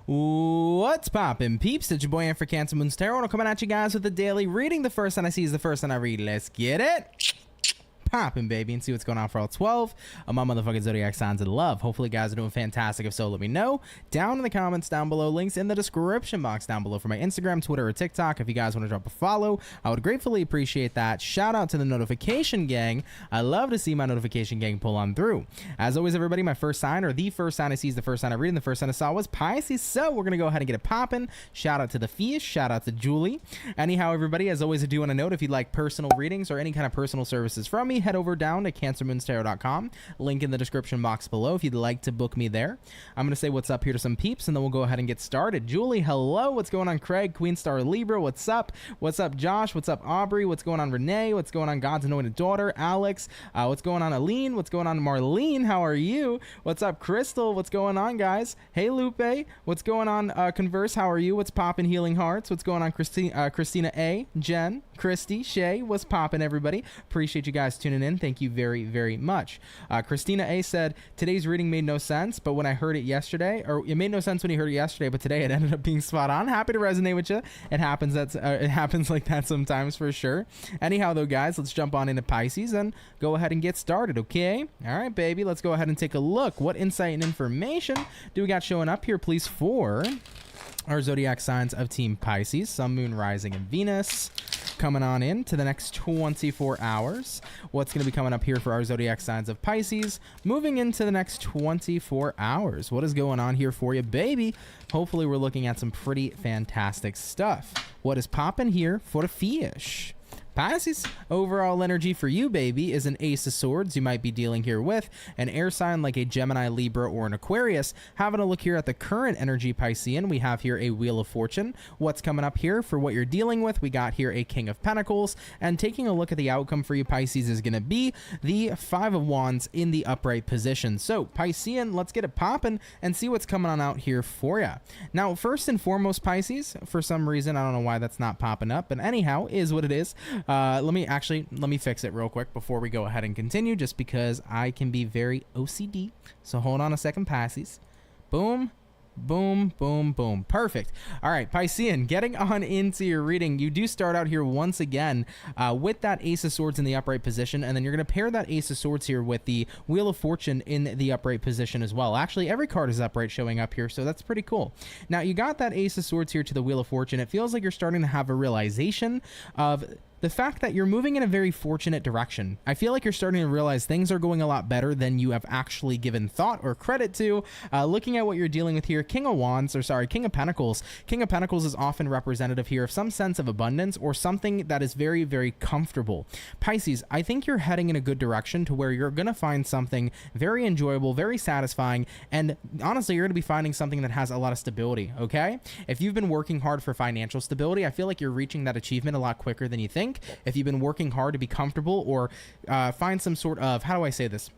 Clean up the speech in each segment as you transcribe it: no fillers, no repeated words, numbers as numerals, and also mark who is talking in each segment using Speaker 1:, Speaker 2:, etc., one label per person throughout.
Speaker 1: What's poppin', peeps? It's your boy for CancerMoonsTarot. I'm coming at you guys with the daily reading. The first one I see is the first one I read. Let's get it poppin', baby, and see what's going on for all 12 of my motherfucking zodiac signs of love. Hopefully, guys are doing fantastic. If so, let me know down in the comments down below. Links in the description box down below for my Instagram, Twitter, or TikTok. If you guys want to drop a follow, I would gratefully appreciate that. Shout out to the notification gang. I love to see my notification gang pull on through. As always, everybody, my first sign, or the first sign I see, is the first sign I read, and the first sign I saw was Pisces. So we're gonna go ahead and get it poppin'. Shout out to the fish. Shout out to Julie. Anyhow, everybody, as always, I do want to note, if you'd like personal readings or any kind of personal services from me, head over down to CancerMoonsTarot.com. Link in the description box below if you'd like to book me there. I'm going to say what's up here to some peeps, and then we'll go ahead and get started. Julie, hello. What's going on, Craig? Queen Star Libra, what's up? What's up, Josh? What's up, Aubrey? What's going on, Renee? What's going on, God's Anointed Daughter? Alex? What's going on, Aline? What's going on, Marlene? How are you? What's up, Crystal? What's going on, guys? Hey, Lupe. What's going on, Converse? How are you? What's poppin', Healing Hearts? What's going on, Christina A? Jen? Christy? Shay? What's poppin', everybody? Appreciate you guys tuning in. Thank you very much. Christina A said, today's reading made no sense, but when I heard it yesterday, or it made no sense when you heard it yesterday, but today it ended up being spot on. Happy to resonate with you. It happens. It happens like that sometimes, for sure. Anyhow, though, guys, let's jump on into Pisces and go ahead and get started. Okay. All right, baby. Let's go ahead and take a look. What insight and information do we got showing up here, please, for our zodiac signs of Team Pisces? Sun, Moon, Rising, and Venus. Coming on in to the next 24 hours. What's going to be coming up here for our zodiac signs of Pisces moving into the next 24 hours? What is going on here for you, baby? Hopefully, we're looking at some pretty fantastic stuff. What is popping here for the fish? Pisces, overall energy for you, baby, is an Ace of Swords you might be dealing here with. An air sign like a Gemini, Libra, or an Aquarius. Having a look here at the current energy, Piscean, we have here a Wheel of Fortune. What's coming up here for what you're dealing with? We got here a King of Pentacles. And taking a look at the outcome for you, Pisces, is going to be the Five of Wands in the upright position. So, Piscean, let's get it popping and see what's coming on out here for you. Now, first and foremost, Pisces, for some reason, I don't know why that's not popping up, but anyhow, is what it is. Let me fix it real quick before we go ahead and continue, just because I can be very OCD. So hold on a second, Pisces. Boom. Boom, boom, boom. Perfect. All right, Piscean, getting on into your reading, you do start out here once again with that Ace of Swords in the upright position, and then you're going to pair that Ace of Swords here with the Wheel of Fortune in the upright position as well. Actually, every card is upright showing up here, so that's pretty cool. Now, you got that Ace of Swords here to the Wheel of Fortune. It feels like you're starting to have a realization of the fact that you're moving in a very fortunate direction. I feel like you're starting to realize things are going a lot better than you have actually given thought or credit to. Looking at what you're dealing with here, King of Pentacles. King of Pentacles is often representative here of some sense of abundance or something that is very comfortable. Pisces, I think you're heading in a good direction to where you're going to find something very enjoyable, very satisfying, and honestly, you're going to be finding something that has a lot of stability, okay? If you've been working hard for financial stability, I feel like you're reaching that achievement a lot quicker than you think. If you've been working hard to be comfortable or find some sort of, how do I say this?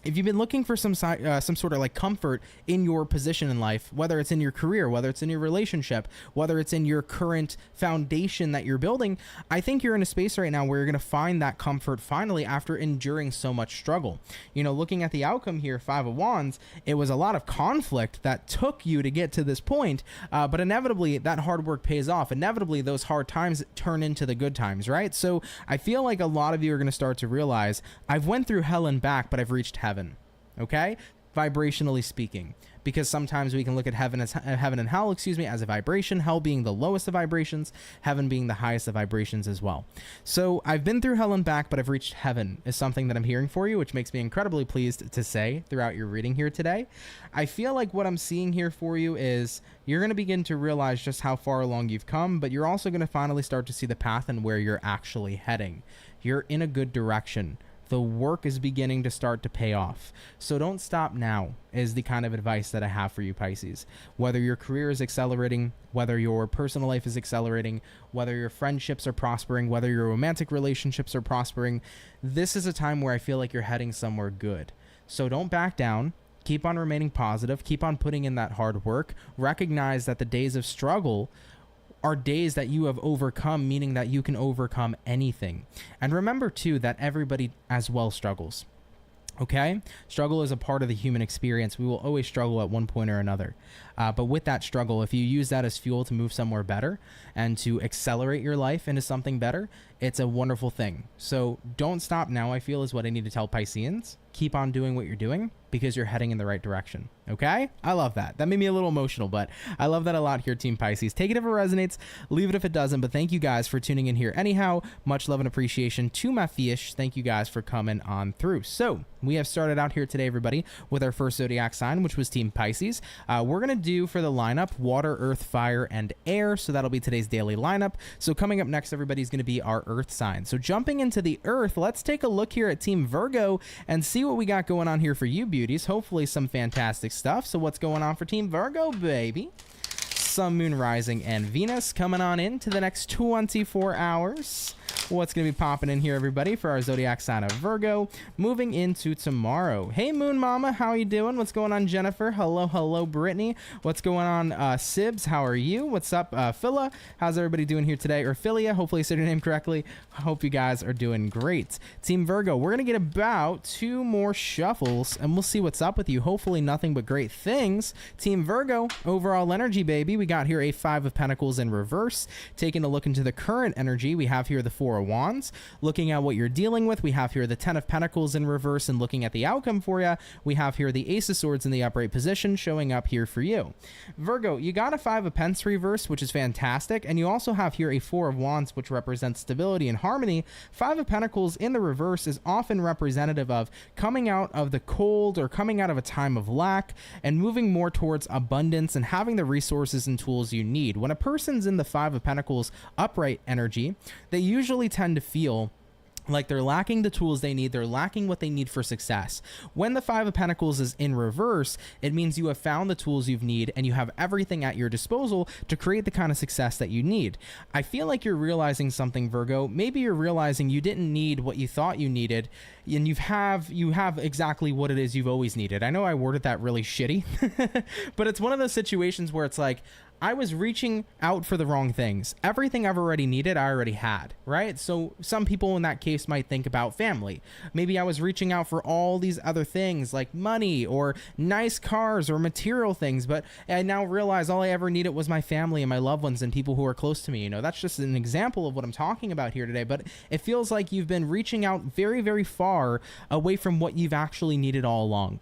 Speaker 1: If you've been looking for some sort of like comfort in your position in life, whether it's in your career, whether it's in your relationship, whether it's in your current foundation that you're building, I think you're in a space right now where you're going to find that comfort finally after enduring so much struggle. You know, looking at the outcome here, Five of Wands, it was a lot of conflict that took you to get to this point, but inevitably that hard work pays off. Inevitably those hard times turn into the good times, right? So I feel like a lot of you are going to start to realize, I've went through hell and back, but I've reached heaven. Okay, vibrationally speaking, because sometimes we can look at heaven and hell, as a vibration, hell being the lowest of vibrations, heaven being the highest of vibrations as well. So I've been through hell and back, but I've reached heaven is something that I'm hearing for you, which makes me incredibly pleased to say throughout your reading here today. I feel like what I'm seeing here for you is you're going to begin to realize just how far along you've come, but you're also going to finally start to see the path and where you're actually heading. You're in a good direction. The work is beginning to start to pay off. So don't stop now is the kind of advice that I have for you, Pisces. Whether your career is accelerating, whether your personal life is accelerating, whether your friendships are prospering, whether your romantic relationships are prospering, this is a time where I feel like you're heading somewhere good. So don't back down. Keep on remaining positive. Keep on putting in that hard work. Recognize that the days of struggle are days that you have overcome, meaning that you can overcome anything. And remember too that everybody as well struggles. Okay? Struggle is a part of the human experience. We will always struggle at one point or another. But with that struggle, if you use that as fuel to move somewhere better and to accelerate your life into something better, it's a wonderful thing. So don't stop now, I feel, is what I need to tell Pisceans. Keep on doing what you're doing because you're heading in the right direction. Okay? I love that. That made me a little emotional, but I love that a lot here, Team Pisces. Take it if it resonates, leave it if it doesn't, but thank you guys for tuning in here. Anyhow, much love and appreciation to my fish. Thank you guys for coming on through. So we have started out here today, everybody, with our first zodiac sign, which was Team Pisces. We're going to do for the lineup water, earth, fire, and air. So that'll be today's daily lineup. So coming up next, everybody, is going to be our earth sign. So jumping into the earth, let's take a look here at Team Virgo and see what we got going on here for you beauties. Hopefully some fantastic stuff. So what's going on for Team Virgo, baby? Sun, Moon, Rising, and Venus coming on into the next 24 hours. What's going to be popping in here, everybody, for our zodiac sign of Virgo, moving into tomorrow. Hey, Moon Mama, how you doing? What's going on, Jennifer? Hello, Brittany. What's going on, Sibs? How are you? What's up, Phila? How's everybody doing here today? Or Philia, hopefully I said your name correctly. I hope you guys are doing great. Team Virgo, we're going to get about 2 more shuffles, and we'll see what's up with you. Hopefully nothing but great things. Team Virgo, overall energy, baby. We got here a 5 of Pentacles in reverse. Taking a look into the current energy, we have here the 4 of Wands. Looking at what you're dealing with, we have here the 10 of Pentacles in reverse, and looking at the outcome for you, we have here the Ace of Swords in the upright position showing up here for you. Virgo, you got a 5 of Pence reverse, which is fantastic, and you also have here a 4 of Wands, which represents stability and harmony. 5 of Pentacles in the reverse is often representative of coming out of the cold or coming out of a time of lack and moving more towards abundance and having the resources and tools you need. When a person's in the 5 of Pentacles upright energy, they usually tend to feel like they're lacking the tools they need. They're lacking what they need for success. When the 5 of Pentacles is in reverse, it means you have found the tools you need and you have everything at your disposal to create the kind of success that you need. I feel like you're realizing something, Virgo. Maybe you're realizing you didn't need what you thought you needed, and you have exactly what it is you've always needed. I know I worded that really shitty, but it's one of those situations where it's like, I was reaching out for the wrong things. Everything I've already needed, I already had, right? So some people in that case might think about family. Maybe I was reaching out for all these other things like money or nice cars or material things, but I now realize all I ever needed was my family and my loved ones and people who are close to me. You know, that's just an example of what I'm talking about here today, but it feels like you've been reaching out very, very far away from what you've actually needed all along.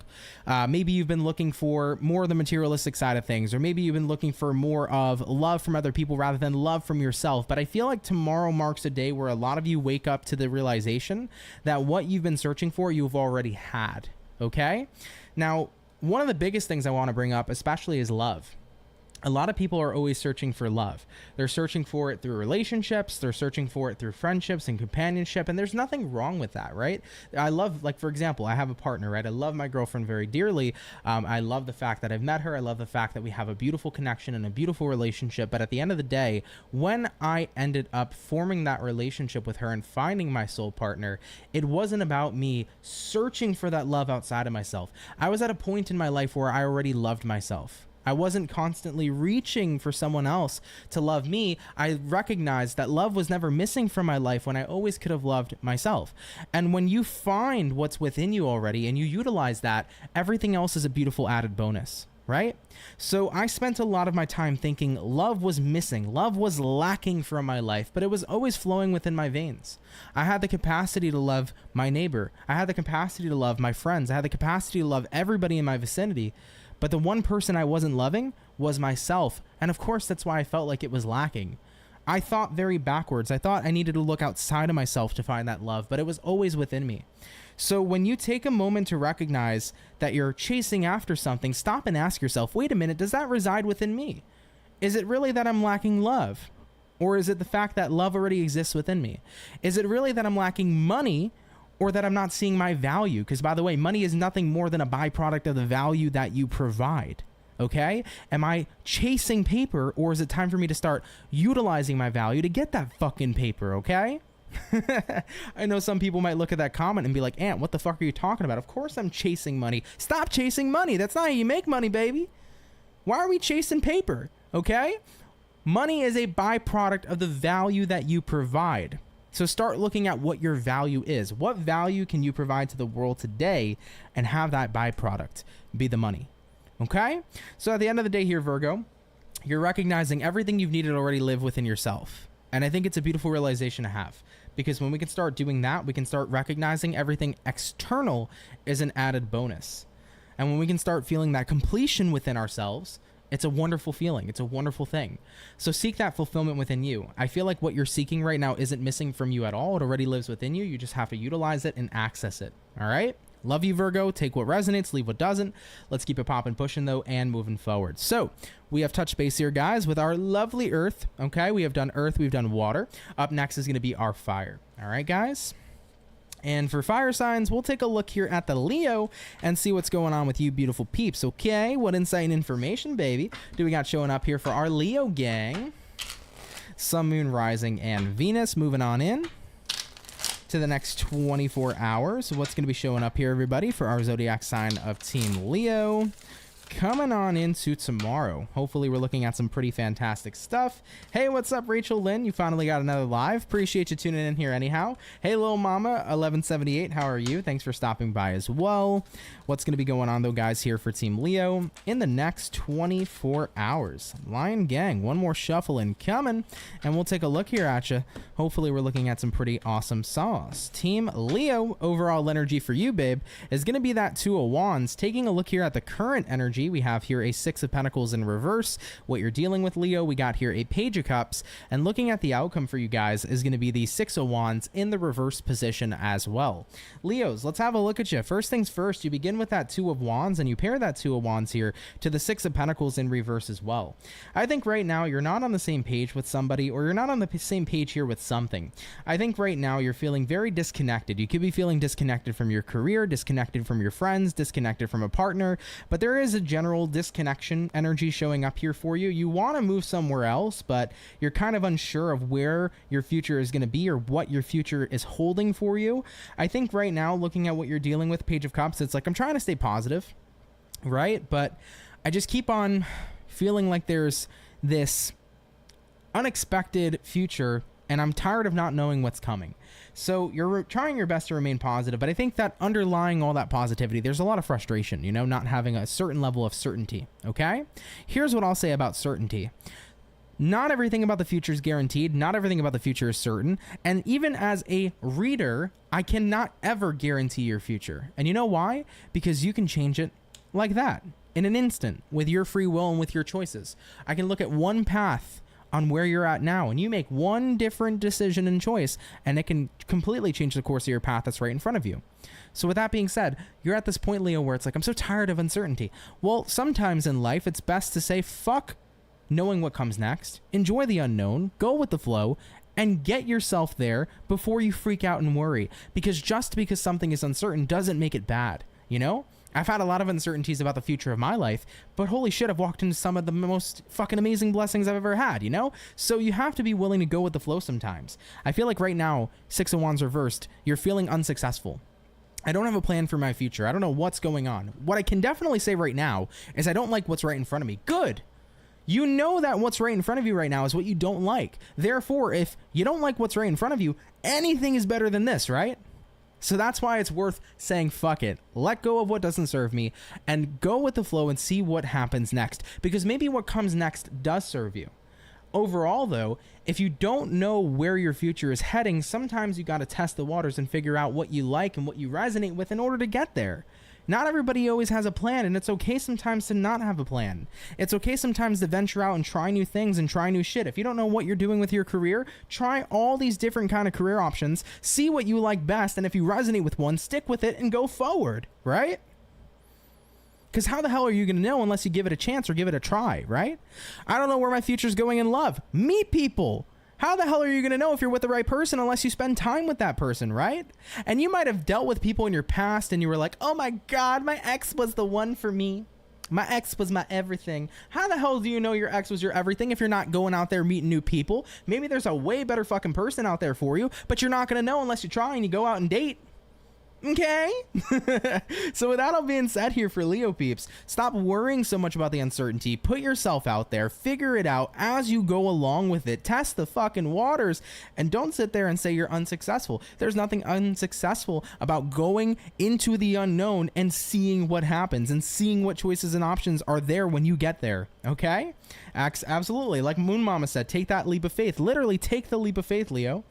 Speaker 1: Maybe you've been looking for more of the materialistic side of things, or maybe you've been looking for more of love from other people rather than love from yourself. But I feel like tomorrow marks a day where a lot of you wake up to the realization that what you've been searching for, you've already had. Okay? Now, one of the biggest things I want to bring up, especially, is love. A lot of people are always searching for love. They're searching for it through relationships. They're searching for it through friendships and companionship. And there's nothing wrong with that, right? I love, like, for example, I have a partner, right? I love my girlfriend very dearly. I love the fact that I've met her. I love the fact that we have a beautiful connection and a beautiful relationship. But at the end of the day, when I ended up forming that relationship with her and finding my soul partner, it wasn't about me searching for that love outside of myself. I was at a point in my life where I already loved myself. I wasn't constantly reaching for someone else to love me. I recognized that love was never missing from my life when I always could have loved myself. And when you find what's within you already and you utilize that, everything else is a beautiful added bonus, right? So I spent a lot of my time thinking love was missing. Love was lacking from my life, but it was always flowing within my veins. I had the capacity to love my neighbor. I had the capacity to love my friends. I had the capacity to love everybody in my vicinity. But the one person I wasn't loving was myself. And of course, that's why I felt like it was lacking. I thought very backwards. I thought I needed to look outside of myself to find that love, but it was always within me. So when you take a moment to recognize that you're chasing after something, stop and ask yourself, wait a minute, does that reside within me? Is it really that I'm lacking love? Or is it the fact that love already exists within me? Is it really that I'm lacking money, or that I'm not seeing my value? Because, by the way, money is nothing more than a byproduct of the value that you provide. Okay? Am I chasing paper, or is it time for me to start utilizing my value to get that fucking paper? Okay? I know some people might look at that comment and be like, Ant, what the fuck are you talking about? Of course I'm chasing money. Stop chasing money. That's not how you make money, baby. Why are we chasing paper? Okay? Money is a byproduct of the value that you provide. So start looking at what your value is. What value can you provide to the world today and have that byproduct be the money? Okay? So at the end of the day here, Virgo, you're recognizing everything you've needed to already live within yourself. And I think it's a beautiful realization to have, because when we can start doing that, we can start recognizing everything external is an added bonus. And when we can start feeling that completion within ourselves, it's a wonderful feeling. It's a wonderful thing. So seek that fulfillment within you. I feel like what you're seeking right now isn't missing from you at all. It already lives within you. You just have to utilize it and access it. All right? Love you, Virgo. Take what resonates, leave what doesn't. Let's keep it popping, pushing, though, and moving forward. So we have touched base here, guys, with our lovely Earth. Okay, we have done Earth. We've done water. Up next is going to be our fire. All right, guys? And for fire signs, we'll take a look here at the Leo and see what's going on with you beautiful peeps. Okay, what insight and information, baby, do we got showing up here for our Leo gang? Sun, Moon, Rising, and Venus. Moving on in to the next 24 hours. What's going to be showing up here, everybody, for our zodiac sign of Team Leo? Coming on into tomorrow. Hopefully we're looking at some pretty fantastic stuff. Hey, what's up, Rachel Lynn? You finally got another live. Appreciate you tuning in here anyhow. Hey, little mama 1178, how are you? Thanks for stopping by as well. What's going to be going on, though, guys, here for Team Leo in the next 24 hours? Lion Gang, one more shuffle incoming, and we'll take a look here at you. Hopefully we're looking at some pretty awesome sauce. Team Leo, overall energy for you, babe, is going to be that Two of Wands. Taking a look here at the current energy, we have here a Six of Pentacles in reverse. What you're dealing with, Leo, we got here a Page of Cups, and looking at the outcome for you guys is going to be the Six of Wands in the reverse position as well. Leos, let's have a look at you. First things first, you begin with that Two of Wands, and you pair that Two of Wands here to the Six of Pentacles in reverse as well. I think right now you're not on the same page with somebody, or you're not on the same page here with something. I think right now you're feeling very disconnected. You could be feeling disconnected from your career, disconnected from your friends, disconnected from a partner, but there is a general disconnection energy showing up here for you. You want to move somewhere else, but you're kind of unsure of where your future is going to be or what your future is holding for you. I think right now, looking at what you're dealing with, Page of Cups, it's like I'm trying to stay positive, right? But I just keep on feeling like there's this unexpected future, and I'm tired of not knowing what's coming. So you're trying your best to remain positive, but I think that underlying all that positivity, there's a lot of frustration, you know, not having a certain level of certainty, okay? Here's what I'll say about certainty. Not everything about the future is guaranteed. Not everything about the future is certain. And even as a reader, I cannot ever guarantee your future. And you know why? Because you can change it like that in an instant with your free will and with your choices. I can look at one path on where you're at now, and you make one different decision and choice, and it can completely change the course of your path that's right in front of you. So with that being said, you're at this point, Leo, where it's like, I'm so tired of uncertainty. Well, sometimes in life, it's best to say, fuck knowing what comes next, enjoy the unknown, go with the flow, and get yourself there before you freak out and worry. Because just because something is uncertain doesn't make it bad, you know? I've had a lot of uncertainties about the future of my life, but holy shit, I've walked into some of the most fucking amazing blessings I've ever had, you know? So you have to be willing to go with the flow sometimes. I feel like right now, Six of Wands reversed, you're feeling unsuccessful. I don't have a plan for my future. I don't know what's going on. What I can definitely say right now is I don't like what's right in front of me. Good. You know that what's right in front of you right now is what you don't like. Therefore, if you don't like what's right in front of you, anything is better than this, right? So that's why it's worth saying, fuck it, let go of what doesn't serve me and go with the flow and see what happens next, because maybe what comes next does serve you. Overall, though, if you don't know where your future is heading, sometimes you got to test the waters and figure out what you like and what you resonate with in order to get there. Not everybody always has a plan, and it's okay sometimes to not have a plan. It's okay sometimes to venture out and try new things and try new shit. If you don't know what you're doing with your career, try all these different kind of career options, see what you like best, and if you resonate with one, stick with it and go forward, right? Because how the hell are you going to know unless you give it a chance or give it a try, right? I don't know where my future's going in love. Meet people. How the hell are you going to know if you're with the right person unless you spend time with that person, right? And you might have dealt with people in your past and you were like, oh my God, my ex was the one for me. My ex was my everything. How the hell do you know your ex was your everything if you're not going out there meeting new people? Maybe there's a way better fucking person out there for you, but you're not going to know unless you try and you go out and date. Okay. So with that all being said here for Leo peeps, stop worrying so much about the uncertainty. Put yourself out there, figure it out as you go along with it, test the fucking waters, and don't sit there and say you're unsuccessful. There's nothing unsuccessful about going into the unknown and seeing what happens and seeing what choices and options are there when you get there. Okay? Absolutely. Like Moon Mama said, take that leap of faith. Literally take the leap of faith, Leo.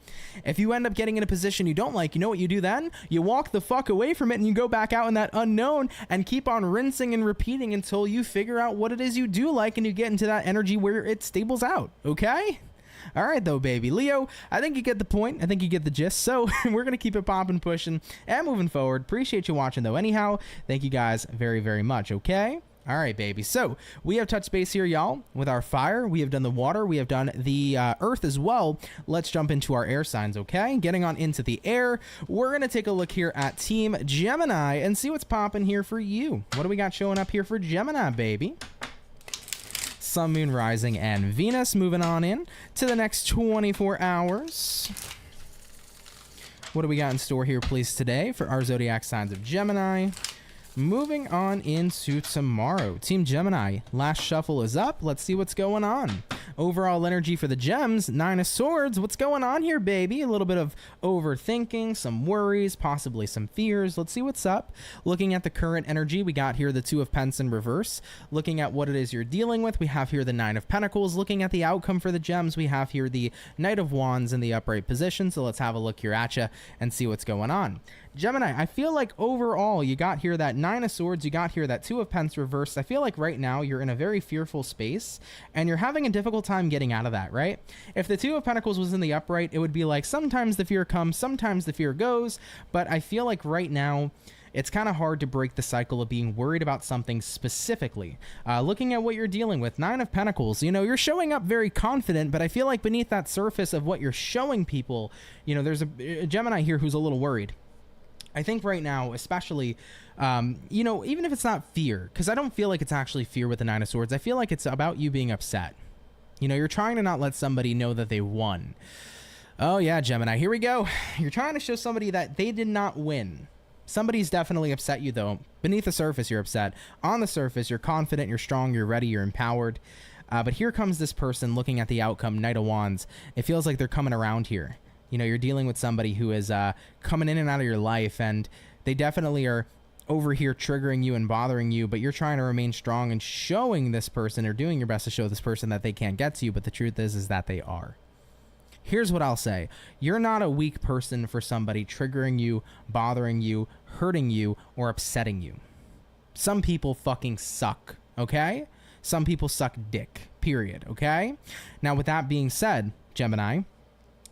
Speaker 1: If you end up getting in a position you don't like, you know what you do then? You walk the fuck away from it and you go back out in that unknown and keep on rinsing and repeating until you figure out what it is you do like and you get into that energy where it stables out. Okay? All right, though, baby. Leo, I think you get the point. I think you get the gist. So we're going to keep it popping, pushing, and moving forward. Appreciate you watching, though, anyhow. Thank you guys very, very much, okay? All right, baby. So we have touched base here, y'all, with our fire. We have done the water. We have done the earth as well. Let's jump into our air signs, okay? Getting on into the air, we're going to take a look here at Team Gemini and see what's popping here for you. What do we got showing up here for Gemini, baby? Sun, Moon, Rising, and Venus. Moving on in to the next 24 hours. What do we got in store here, please, today for our zodiac signs of Gemini? Moving on into tomorrow. Team Gemini, last shuffle is up. Let's see what's going on. Overall energy for the gems, 9 of Swords. What's going on here, baby? A little bit of overthinking, some worries, possibly some fears. Let's see what's up. Looking at the current energy, we got here the 2 of Pence in reverse. Looking at what it is you're dealing with, we have here the 9 of Pentacles. Looking at the outcome for the gems, we have here the Knight of Wands in the upright position. So let's have a look here at you and see what's going on. Gemini, I feel like overall you got here that 9 of Swords, you got here that 2 of Pence reversed. I feel like right now you're in a very fearful space and you're having a difficult time getting out of that, right? If the 2 of Pentacles was in the upright, it would be like sometimes the fear comes, sometimes the fear goes, but I feel like right now it's kind of hard to break the cycle of being worried about something specifically. Looking at what you're dealing with, 9 of Pentacles, you know, you're showing up very confident, but I feel like beneath that surface of what you're showing people, you know, there's a Gemini here who's a little worried. I think right now, especially, you know, even if it's not fear, because I don't feel like it's actually fear with the 9 of Swords. I feel like it's about you being upset. You know, you're trying to not let somebody know that they won. Oh, yeah, Gemini, here we go. You're trying to show somebody that they did not win. Somebody's definitely upset you, though. Beneath the surface, you're upset. On the surface, you're confident, you're strong, you're ready, you're empowered. But here comes this person looking at the outcome, Knight of Wands. It feels like they're coming around here. You know, you're dealing with somebody who is coming in and out of your life, and they definitely are over here triggering you and bothering you, but you're trying to remain strong and showing this person, or doing your best to show this person, that they can't get to you, but the truth is that they are. Here's what I'll say. You're not a weak person for somebody triggering you, bothering you, hurting you, or upsetting you. Some people fucking suck, okay? Some people suck dick, period, okay? Now, with that being said, Gemini,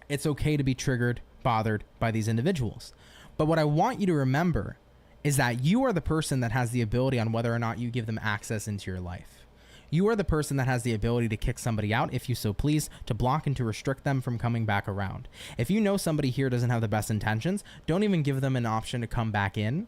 Speaker 1: it's okay to be triggered, bothered by these individuals. But what I want you to remember is that you are the person that has the ability on whether or not you give them access into your life. You are the person that has the ability to kick somebody out if you so please, to block and to restrict them from coming back around. If you know somebody here doesn't have the best intentions, don't even give them an option to come back in.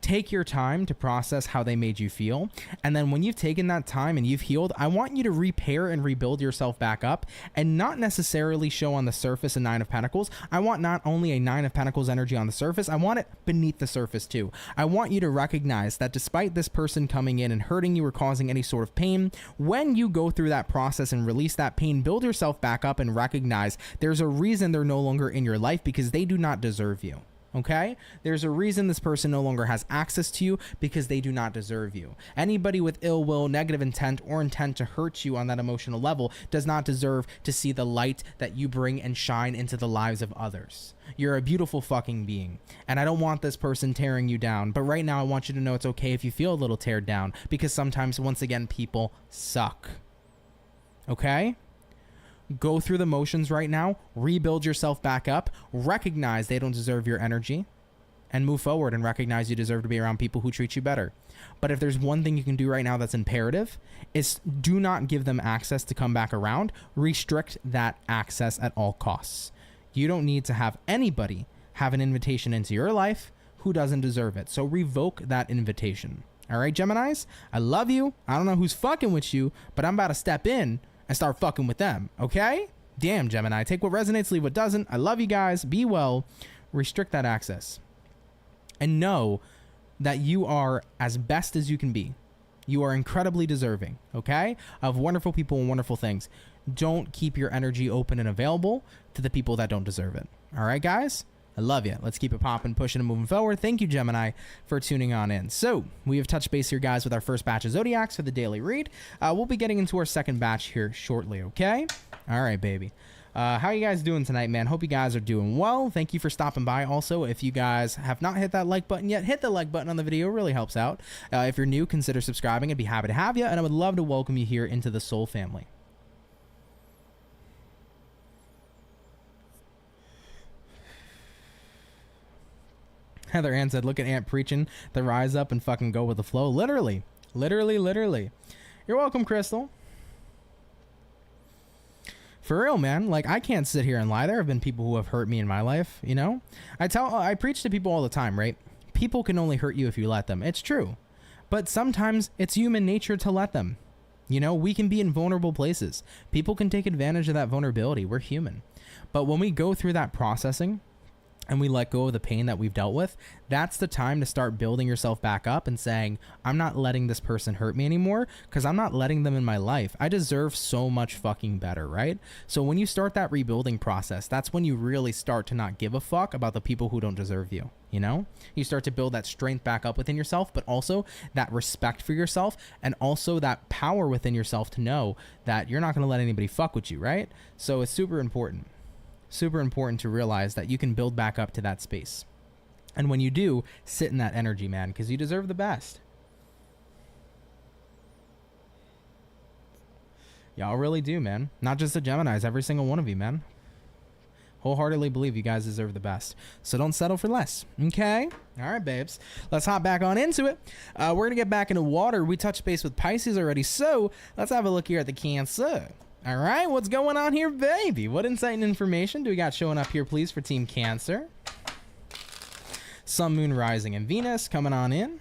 Speaker 1: Take your time to process how they made you feel. And then when you've taken that time and you've healed, I want you to repair and rebuild yourself back up, and not necessarily show on the surface a 9 of Pentacles. I want not only a 9 of Pentacles energy on the surface, I want it beneath the surface too. I want you to recognize that despite this person coming in and hurting you or causing any sort of pain, when you go through that process and release that pain, build yourself back up and recognize there's a reason they're no longer in your life, because they do not deserve you. Okay? There's a reason this person no longer has access to you, because they do not deserve you. Anybody with ill will, negative intent, or intent to hurt you on that emotional level does not deserve to see the light that you bring and shine into the lives of others. You're a beautiful fucking being, and I don't want this person tearing you down, but right now I want you to know it's okay if you feel a little teared down, because sometimes, once again, people suck. Okay? Go through the motions right now, rebuild yourself back up, recognize they don't deserve your energy, and move forward and recognize you deserve to be around people who treat you better. But if there's one thing you can do right now that's imperative, is do not give them access to come back around. Restrict that access at all costs. You don't need to have anybody have an invitation into your life who doesn't deserve it. So revoke that invitation. All right, Geminis? I love you. I don't know who's fucking with you, but I'm about to step in and start fucking with them, okay? Damn, Gemini. Take what resonates, leave what doesn't. I love you guys. Be well. Restrict that access. and know that you are as best as you can be. You are incredibly deserving, okay, of wonderful people and wonderful things. Don't keep your energy open and available to the people that don't deserve it. All right, guys? I love you. Let's keep it popping, pushing, and moving forward. Thank you, Gemini, for tuning on in. So we have touched base here, guys, with our first batch of zodiacs for the daily read. We'll be getting into our second batch here shortly, okay? All right, baby. How you guys doing tonight, man? Hope you guys are doing well. Thank you for stopping by. Also, if you guys have not hit that like button yet, hit the like button on the video. It really helps out. If you're new, consider subscribing. I'd be happy to have you, and I would love to welcome you here into the Soul family. Heather Ann said, look at Ant preaching the rise up and fucking go with the flow. Literally. Literally, literally. You're welcome, Crystal. For real, man. Like, I can't sit here and lie. There have been people who have hurt me in my life, you know? I preach to people all the time, right? People can only hurt you if you let them. It's true. But sometimes it's human nature to let them. You know, we can be in vulnerable places. People can take advantage of that vulnerability. We're human. But when we go through that processing, and we let go of the pain that we've dealt with, that's the time to start building yourself back up and saying, I'm not letting this person hurt me anymore because I'm not letting them in my life. I deserve so much fucking better, right? So when you start that rebuilding process, that's when you really start to not give a fuck about the people who don't deserve you, you know? You start to build that strength back up within yourself, but also that respect for yourself and also that power within yourself to know that you're not going to let anybody fuck with you, right? So it's super important. Super important to realize that you can build back up to that space. And when you do, sit in that energy, man, because you deserve the best. Y'all really do, man. Not just the Geminis, every single one of you, man. Wholeheartedly believe you guys deserve the best. So don't settle for less, okay? All right, babes. Let's hop back on into it. We're going to get back into water. We touched base with Pisces already, so let's have a look here at the Cancer. All right, what's going on here, baby? What insight and information do we got showing up here, please, for Team Cancer? Sun, Moon, Rising, and Venus coming on in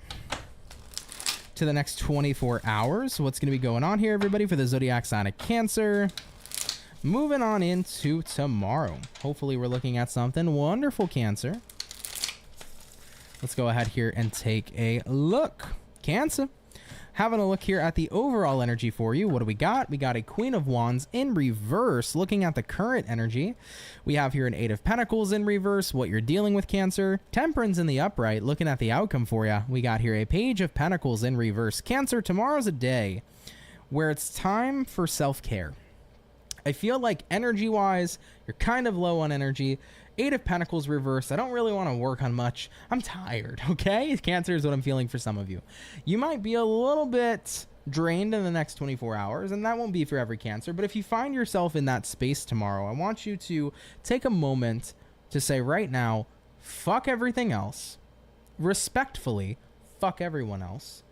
Speaker 1: to the next 24 hours. What's going to be going on here, everybody, for the zodiac sign of Cancer? Moving on into tomorrow. Hopefully, we're looking at something wonderful, Cancer. Let's go ahead here and take a look. Cancer. Having a look here at the overall energy for you. What do we got? We got a Queen of Wands in reverse. Looking at the current energy, we have here an Eight of Pentacles in reverse. What you're dealing with, Cancer. Temperance in the upright. Looking at the outcome for you, we got here a Page of Pentacles in reverse. Cancer, tomorrow's a day where it's time for self-care. I feel like energy-wise, you're kind of low on energy. Eight of Pentacles reversed. I don't really want to work on much. I'm tired, okay? Cancer is what I'm feeling for some of you. You might be a little bit drained in the next 24 hours, and that won't be for every Cancer. But if you find yourself in that space tomorrow, I want you to take a moment to say right now, fuck everything else. Respectfully, fuck everyone else.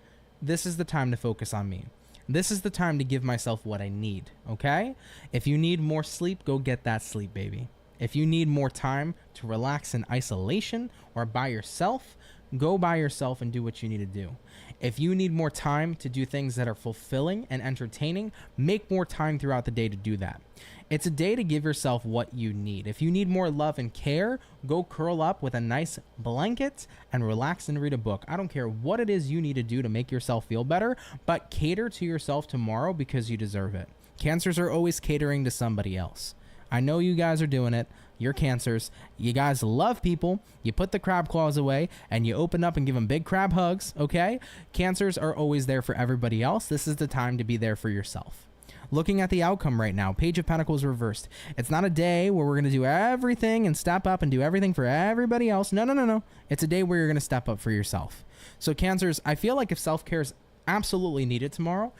Speaker 1: This is the time to focus on me. This is the time to give myself what I need, okay? If you need more sleep, go get that sleep, baby. If you need more time to relax in isolation or by yourself, go by yourself and do what you need to do. If you need more time to do things that are fulfilling and entertaining, make more time throughout the day to do that. It's a day to give yourself what you need. If you need more love and care, go curl up with a nice blanket and relax and read a book. I don't care what it is you need to do to make yourself feel better, but cater to yourself tomorrow because you deserve it. Cancers are always catering to somebody else. I know you guys are doing it. You're Cancers. You guys love people. You put the crab claws away and you open up and give them big crab hugs, okay? Cancers are always there for everybody else. This is the time to be there for yourself. Looking at the outcome right now, Page of Pentacles reversed. It's not a day where we're going to do everything and step up and do everything for everybody else. No, no, no, no. It's a day where you're going to step up for yourself. So Cancers, I feel like if self-care is absolutely needed tomorrow,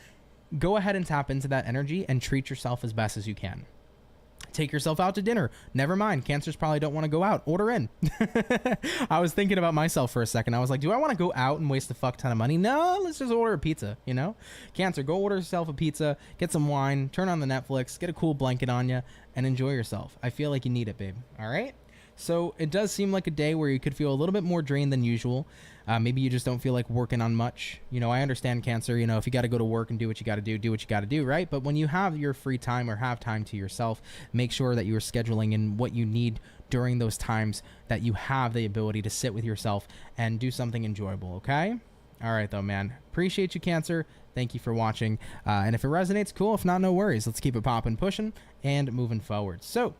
Speaker 1: go ahead and tap into that energy and treat yourself as best as you can. Take yourself out to dinner. Never mind. Cancers probably don't want to go out. Order in. I was thinking about myself for a second. I was like, do I want to go out and waste a fuck ton of money? No, let's just order a pizza, you know? Cancer, go order yourself a pizza, get some wine, turn on the Netflix, get a cool blanket on you, and enjoy yourself. I feel like you need it, babe. All right? So it does seem like a day where you could feel a little bit more drained than usual. Maybe you just don't feel like working on much. You know, I understand Cancer, you know, if you got to go to work and do what you got to do what you got to do, right? But when you have your free time or have time to yourself, make sure that you are scheduling in what you need during those times that you have the ability to sit with yourself and do something enjoyable, okay? All right, though, man. Appreciate you, Cancer. Thank you for watching. And if it resonates, cool. If not, no worries. Let's keep it popping, pushing, and moving forward. So,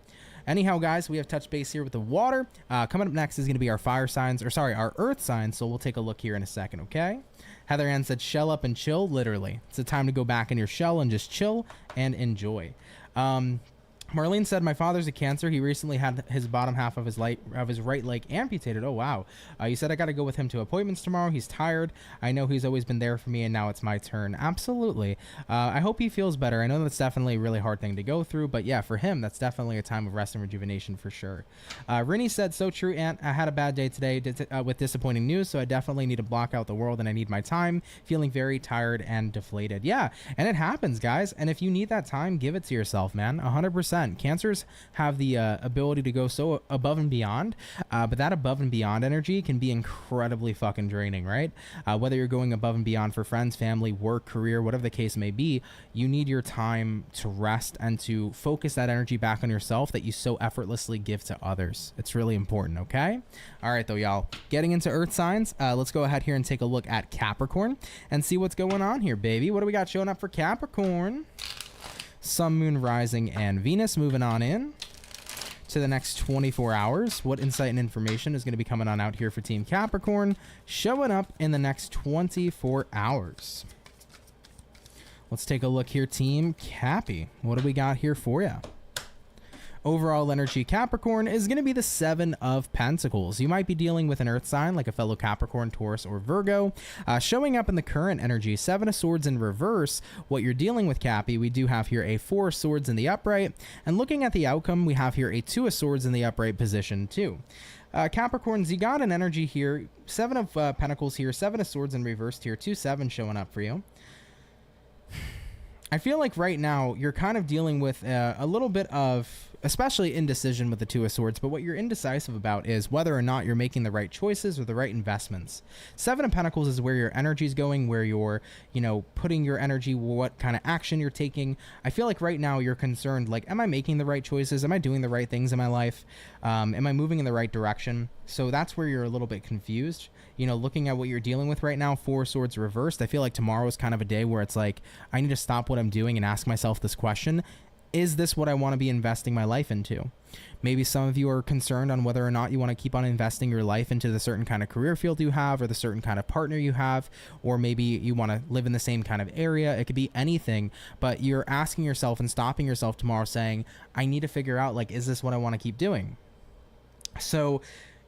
Speaker 1: anyhow, guys, we have touched base here with the water. Coming up next is going to be our fire signs, or sorry, our earth signs. So we'll take a look here in a second, okay? Heather Ann said, shell up and chill, literally. It's a time to go back in your shell and just chill and enjoy. Marlene said, my father's a Cancer. He recently had his bottom half of his right leg amputated. Oh, wow. You said I got to go with him to appointments tomorrow. He's tired. I know he's always been there for me, and now it's my turn. Absolutely. I hope he feels better. I know that's definitely a really hard thing to go through, but yeah, for him, that's definitely a time of rest and rejuvenation for sure. Rinny said, so true, Aunt. I had a bad day today with disappointing news, so I definitely need to block out the world, and I need my time. Feeling very tired and deflated. Yeah, and it happens, guys. And if you need that time, give it to yourself, man. 100%. Cancers have the ability to go so above and beyond, but that above and beyond energy can be incredibly fucking draining, right? Whether you're going above and beyond for friends, family, work, career, whatever the case may be, you need your time to rest and to focus that energy back on yourself that you so effortlessly give to others. It's really important, okay? All right, though, y'all. Getting into earth signs, let's go ahead here and take a look at Capricorn and see what's going on here, baby. What do we got showing up for Capricorn? Sun, Moon, Rising, and Venus. Moving on in to the next 24 hours. What insight and information is going to be coming on out here for Team Capricorn, showing up in the next 24 hours? Let's take a look here, Team Cappy. What do we got here for you? Overall energy, Capricorn, is going to be the 7 of Pentacles. You might be dealing with an earth sign like a fellow Capricorn, Taurus, or Virgo. Showing up in the current energy, 7 of Swords in reverse. What you're dealing with, Cappy, we do have here a 4 of Swords in the upright. And looking at the outcome, we have here a 2 of Swords in the upright position too. Capricorns, you got an energy here. 7 of Pentacles here, 7 of Swords in reverse here, 2-7 showing up for you. I feel like right now you're kind of dealing with a little bit of, especially indecision with the 2 of Swords, but what you're indecisive about is whether or not you're making the right choices or the right investments. 7 of Pentacles is where your energy is going, where you're, you know, putting your energy, what kind of action you're taking. I feel like right now you're concerned, like, am I making the right choices? Am I doing the right things in my life? Am I moving in the right direction? So that's where you're a little bit confused. You know, looking at what you're dealing with right now, 4 swords reversed, I feel like tomorrow is kind of a day where it's like, I need to stop what I'm doing and ask myself this question. Is this what I want to be investing my life into? Maybe some of you are concerned on whether or not you want to keep on investing your life into the certain kind of career field you have or the certain kind of partner you have, or maybe you want to live in the same kind of area. It could be anything, but you're asking yourself and stopping yourself tomorrow saying, I need to figure out, like, is this what I want to keep doing? So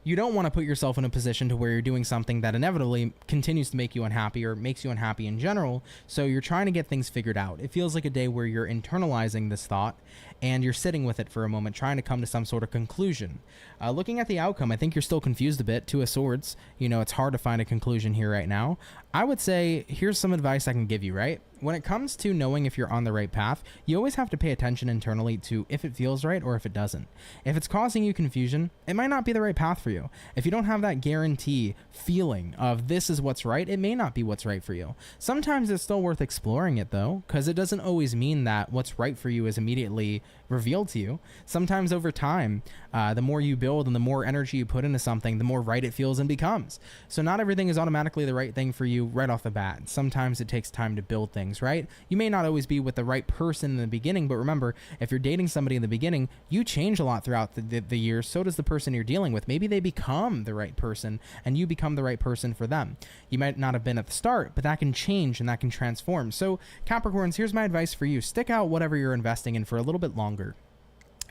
Speaker 1: you don't want to put yourself in a position to where you're doing something that inevitably continues to make you unhappy or makes you unhappy in general. So you're trying to get things figured out. It feels like a day where you're internalizing this thought and you're sitting with it for a moment, trying to come to some sort of conclusion. Looking at the outcome, I think you're still confused a bit. 2 of Swords, you know, it's hard to find a conclusion here right now. I would say here's some advice I can give you, right? When it comes to knowing if you're on the right path, you always have to pay attention internally to if it feels right or if it doesn't. If it's causing you confusion, it might not be the right path for you. If you don't have that guarantee feeling of this is what's right, it may not be what's right for you. Sometimes it's still worth exploring it though, because it doesn't always mean that what's right for you is immediately revealed to you. Sometimes over time, the more you build and the more energy you put into something, the more right it feels and becomes. So not everything is automatically the right thing for you right off the bat. Sometimes it takes time to build things, right? You may not always be with the right person in the beginning, but remember, if you're dating somebody in the beginning, you change a lot throughout the years. So does the person you're dealing with. Maybe they become the right person and you become the right person for them. You might not have been at the start, but that can change and that can transform. So Capricorns, here's my advice for you. Stick out whatever you're investing in for a little bit longer.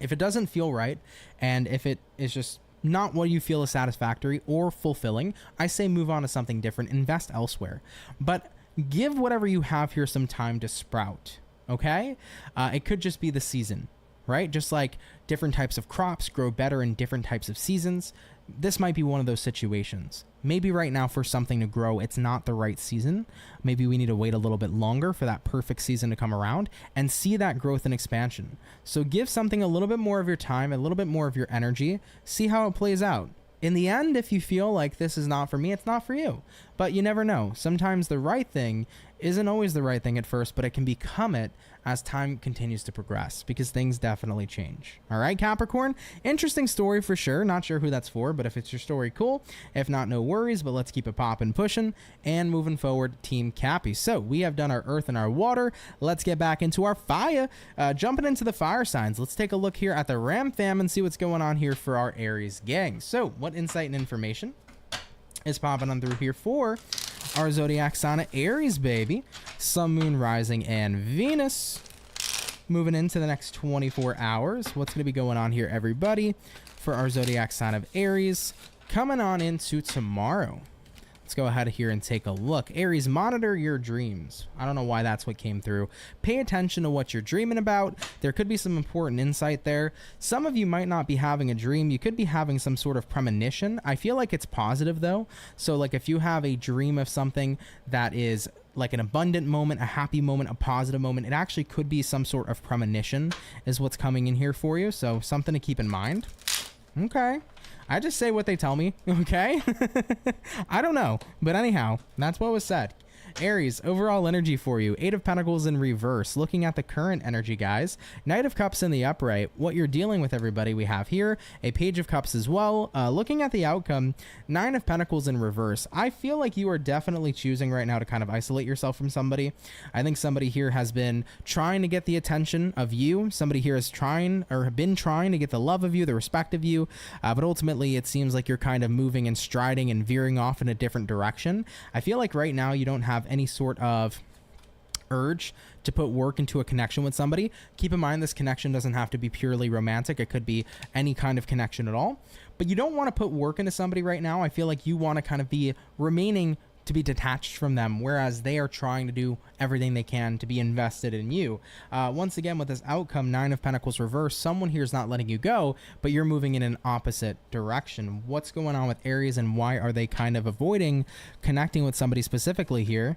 Speaker 1: If it doesn't feel right, and if it is just not what you feel is satisfactory or fulfilling, I say move on to something different, invest elsewhere. But give whatever you have here some time to sprout, okay? It could just be the season, right? Just like different types of crops grow better in different types of seasons, this might be one of those situations. Maybe right now for something to grow, it's not the right season. Maybe we need to wait a little bit longer for that perfect season to come around and see that growth and expansion. So give something a little bit more of your time, a little bit more of your energy, see how it plays out. In the end, if you feel like this is not for me, it's not for you. But you never know. Sometimes the right thing isn't always the right thing at first, but it can become it as time continues to progress, because things definitely change. All right, Capricorn, interesting story for sure. Not sure who that's for, but if it's your story, cool. If not, no worries, but let's keep it popping, pushing, and moving forward, Team Cappy. So we have done our earth and our water. Let's get back into our fire. Jumping into the fire signs, let's take a look here at the Ram Fam and see what's going on here for our Aries gang. So what insight and information is popping on through here for our zodiac sign of Aries, baby? Sun, Moon, Rising, and Venus. Moving into the next 24 hours. What's going to be going on here, everybody, for our zodiac sign of Aries? Coming on into tomorrow. Let's go ahead here and take a look. Aries, monitor your dreams. I don't know why that's what came through. Pay attention to what you're dreaming about. There could be some important insight there. Some of you might not be having a dream. You could be having some sort of premonition. I feel like it's positive though. So like if you have a dream of something that is like an abundant moment, a happy moment, a positive moment, it actually could be some sort of premonition is what's coming in here for you. So something to keep in mind. Okay. I just say what they tell me, okay? I don't know, but anyhow, that's what was said. Aries, overall energy for you. 8 of Pentacles in reverse. Looking at the current energy, guys. Knight of Cups in the upright. What you're dealing with, everybody, we have here a Page of Cups as well. Looking at the outcome, 9 of Pentacles in reverse. I feel like you are definitely choosing right now to kind of isolate yourself from somebody. I think somebody here has been trying to get the attention of you. Somebody here is trying or have been trying to get the love of you, the respect of you. But ultimately, it seems like you're kind of moving and striding and veering off in a different direction. I feel like right now you don't have any sort of urge to put work into a connection with somebody. Keep in mind, this connection doesn't have to be purely romantic. It could be any kind of connection at all, but you don't want to put work into somebody right now. I feel like you want to kind of be remaining to be detached from them, whereas they are trying to do everything they can to be invested in you. Once again, with this outcome, 9 of Pentacles reverse, someone here is not letting you go, but you're moving in an opposite direction. What's going on with Aries, and why are they kind of avoiding connecting with somebody specifically here?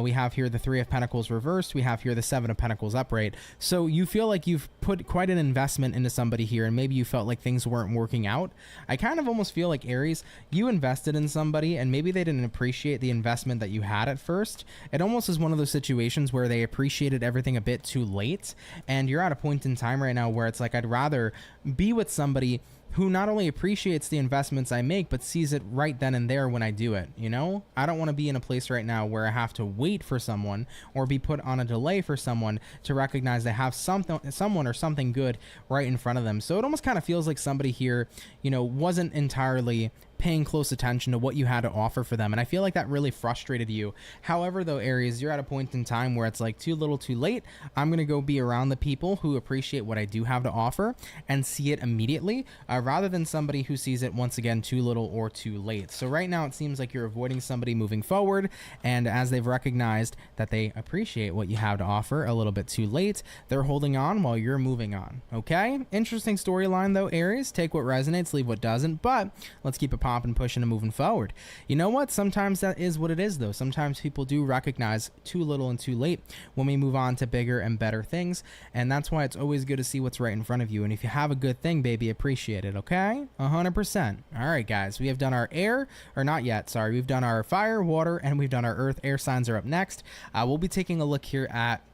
Speaker 1: We have here the 3 of Pentacles reversed. We have here the 7 of Pentacles upright. So you feel like you've put quite an investment into somebody here, and maybe you felt like things weren't working out. I kind of almost feel like, Aries, you invested in somebody and maybe they didn't appreciate the investment that you had at first. It almost is one of those situations where they appreciated everything a bit too late, and you're at a point in time right now where it's like, I'd rather be with somebody who not only appreciates the investments I make, but sees it right then and there when I do it, you know? I don't want to be in a place right now where I have to wait for someone or be put on a delay for someone to recognize they have someone or something good right in front of them. So it almost kind of feels like somebody here, you know, wasn't entirely paying close attention to what you had to offer for them, and I feel like that really frustrated you. However, though, Aries, you're at a point in time where it's like too little too late. I'm gonna go be around the people who appreciate what I do have to offer and see it immediately, rather than somebody who sees it once again too little or too late. So right now it seems like you're avoiding somebody moving forward, and as they've recognized that they appreciate what you have to offer a little bit too late, they're holding on while you're moving on. Okay, interesting storyline though, Aries. Take what resonates, leave what doesn't, but let's keep it and pushing and moving forward. You know what? Sometimes that is what it is though. Sometimes people do recognize too little and too late when we move on to bigger and better things, and that's why it's always good to see what's right in front of you. And if you have a good thing, baby, appreciate it. Okay, 100%. All right, guys, we have done our air, or not yet, sorry, we've done our fire, water, and we've done our earth. Air signs are up next. We'll be taking a look here at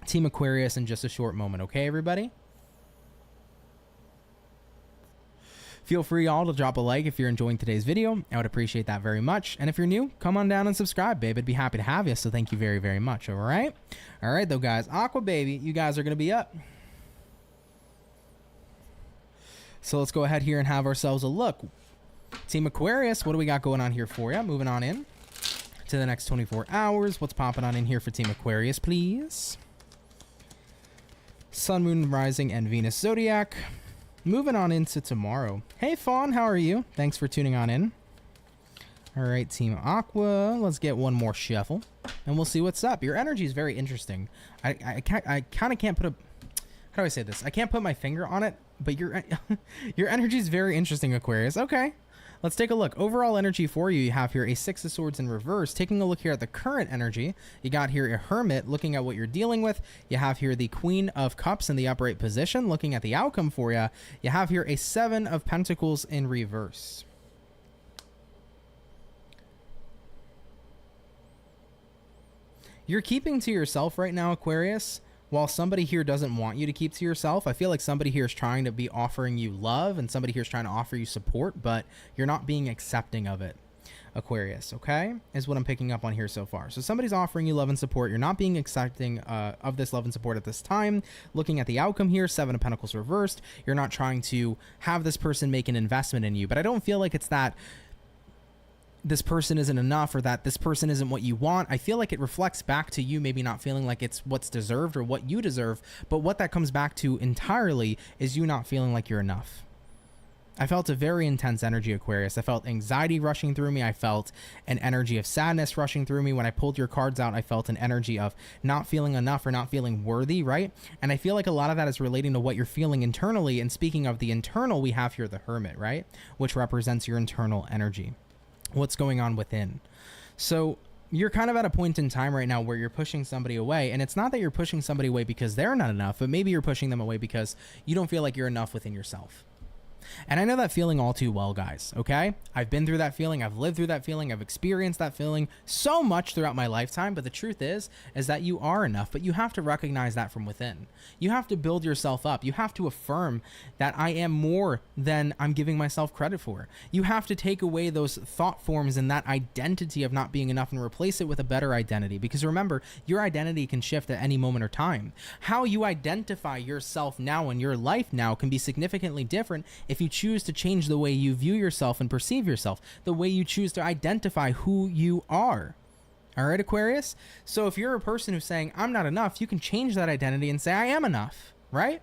Speaker 1: Team Aquarius in just a short moment. Okay, everybody? Feel free all to drop a like if you're enjoying today's video. I would appreciate that very much. And if you're new, come on down and subscribe, babe. I'd be happy to have you. So thank you very, very much. All right. All right, though, guys. Aqua baby, you guys are going to be up. So let's go ahead here and have ourselves a look. Team Aquarius, what do we got going on here for you? Moving on in to the next 24 hours. What's popping on in here for Team Aquarius, please? Sun, Moon, Rising, and Venus Zodiac. Moving on into tomorrow. Hey, Fawn, how are you? Thanks for tuning on in. All right, Team Aqua, let's get one more shuffle, and we'll see what's up. Your energy is very interesting. I kind of can't put a... How do I say this? I can't put my finger on it, but your energy is very interesting, Aquarius. Okay, let's take a look. Overall energy for you, you have here a 6 of Swords in reverse. Taking a look here at the current energy, you got here a Hermit, looking at what you're dealing with. You have here the Queen of Cups in the upright position. Looking at the outcome for you, you have here a 7 of Pentacles in reverse. You're keeping to yourself right now, Aquarius. While somebody here doesn't want you to keep to yourself, I feel like somebody here is trying to be offering you love and somebody here is trying to offer you support, but you're not being accepting of it, Aquarius, okay? Is what I'm picking up on here so far. So somebody's offering you love and support. You're not being accepting of this love and support at this time. Looking at the outcome here, Seven of Pentacles reversed. You're not trying to have this person make an investment in you, but I don't feel like it's that this person isn't enough or that this person isn't what you want. I feel like it reflects back to you maybe not feeling like it's what's deserved or what you deserve, but what that comes back to entirely is you not feeling like you're enough. I felt a very intense energy, Aquarius. I felt anxiety rushing through me. I felt an energy of sadness rushing through me. When I pulled your cards out, I felt an energy of not feeling enough or not feeling worthy, right? And I feel like a lot of that is relating to what you're feeling internally. And speaking of the internal, we have here the Hermit, right? Which represents your internal energy. What's going on within. So you're kind of at a point in time right now where you're pushing somebody away, and it's not that you're pushing somebody away because they're not enough, but maybe you're pushing them away because you don't feel like you're enough within yourself. And I know that feeling all too well, guys, okay? I've been through that feeling. I've lived through that feeling. I've experienced that feeling so much throughout my lifetime. But the truth is that you are enough, but you have to recognize that from within. You have to build yourself up. You have to affirm that I am more than I'm giving myself credit for. You have to take away those thought forms and that identity of not being enough and replace it with a better identity. Because remember, your identity can shift at any moment or time. How you identify yourself now in your life now can be significantly different if you choose to change the way you view yourself and perceive yourself, the way you choose to identify who you are. All right, Aquarius? So if you're a person who's saying, I'm not enough, you can change that identity and say, I am enough, right?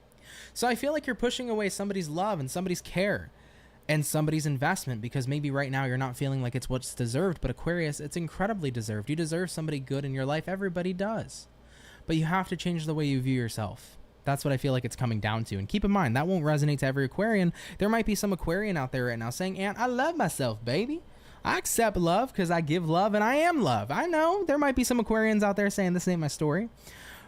Speaker 1: So I feel like you're pushing away somebody's love and somebody's care and somebody's investment because maybe right now you're not feeling like it's what's deserved, but Aquarius, it's incredibly deserved. You deserve somebody good in your life. Everybody does. But you have to change the way you view yourself. That's what I feel like it's coming down to. And keep in mind, that won't resonate to every Aquarian. There might be some Aquarian out there right now saying, Aunt, I love myself, baby. I accept love because I give love and I am love. I know there might be some Aquarians out there saying this ain't my story.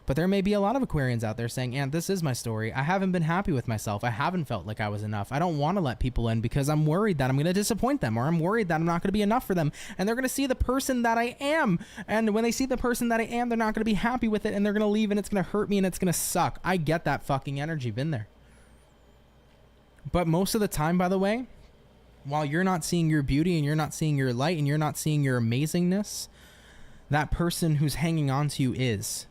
Speaker 1: But there may be a lot of Aquarians out there saying, Aunt, this is my story. I haven't been happy with myself. I haven't felt like I was enough. I don't want to let people in because I'm worried that I'm going to disappoint them, or I'm worried that I'm not going to be enough for them. And they're going to see the person that I am. And when they see the person that I am, they're not going to be happy with it, and they're going to leave, and it's going to hurt me, and it's going to suck. I get that fucking energy. Been there. But most of the time, by the way, while you're not seeing your beauty and you're not seeing your light and you're not seeing your amazingness, that person who's hanging on to you is.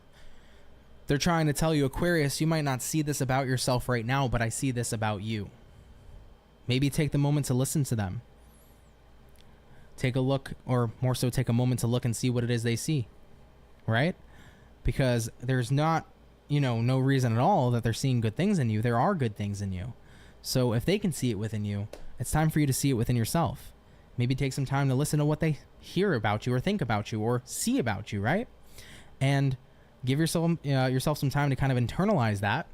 Speaker 1: They're trying to tell you, Aquarius, you might not see this about yourself right now, but I see this about you. Maybe take the moment to listen to them. Take a look, or more so take a moment to look and see what it is they see, right? Because there's not, no reason at all that they're seeing good things in you. There are good things in you. So if they can see it within you, it's time for you to see it within yourself. Maybe take some time to listen to what they hear about you or think about you or see about you, right? And give yourself some time to kind of internalize that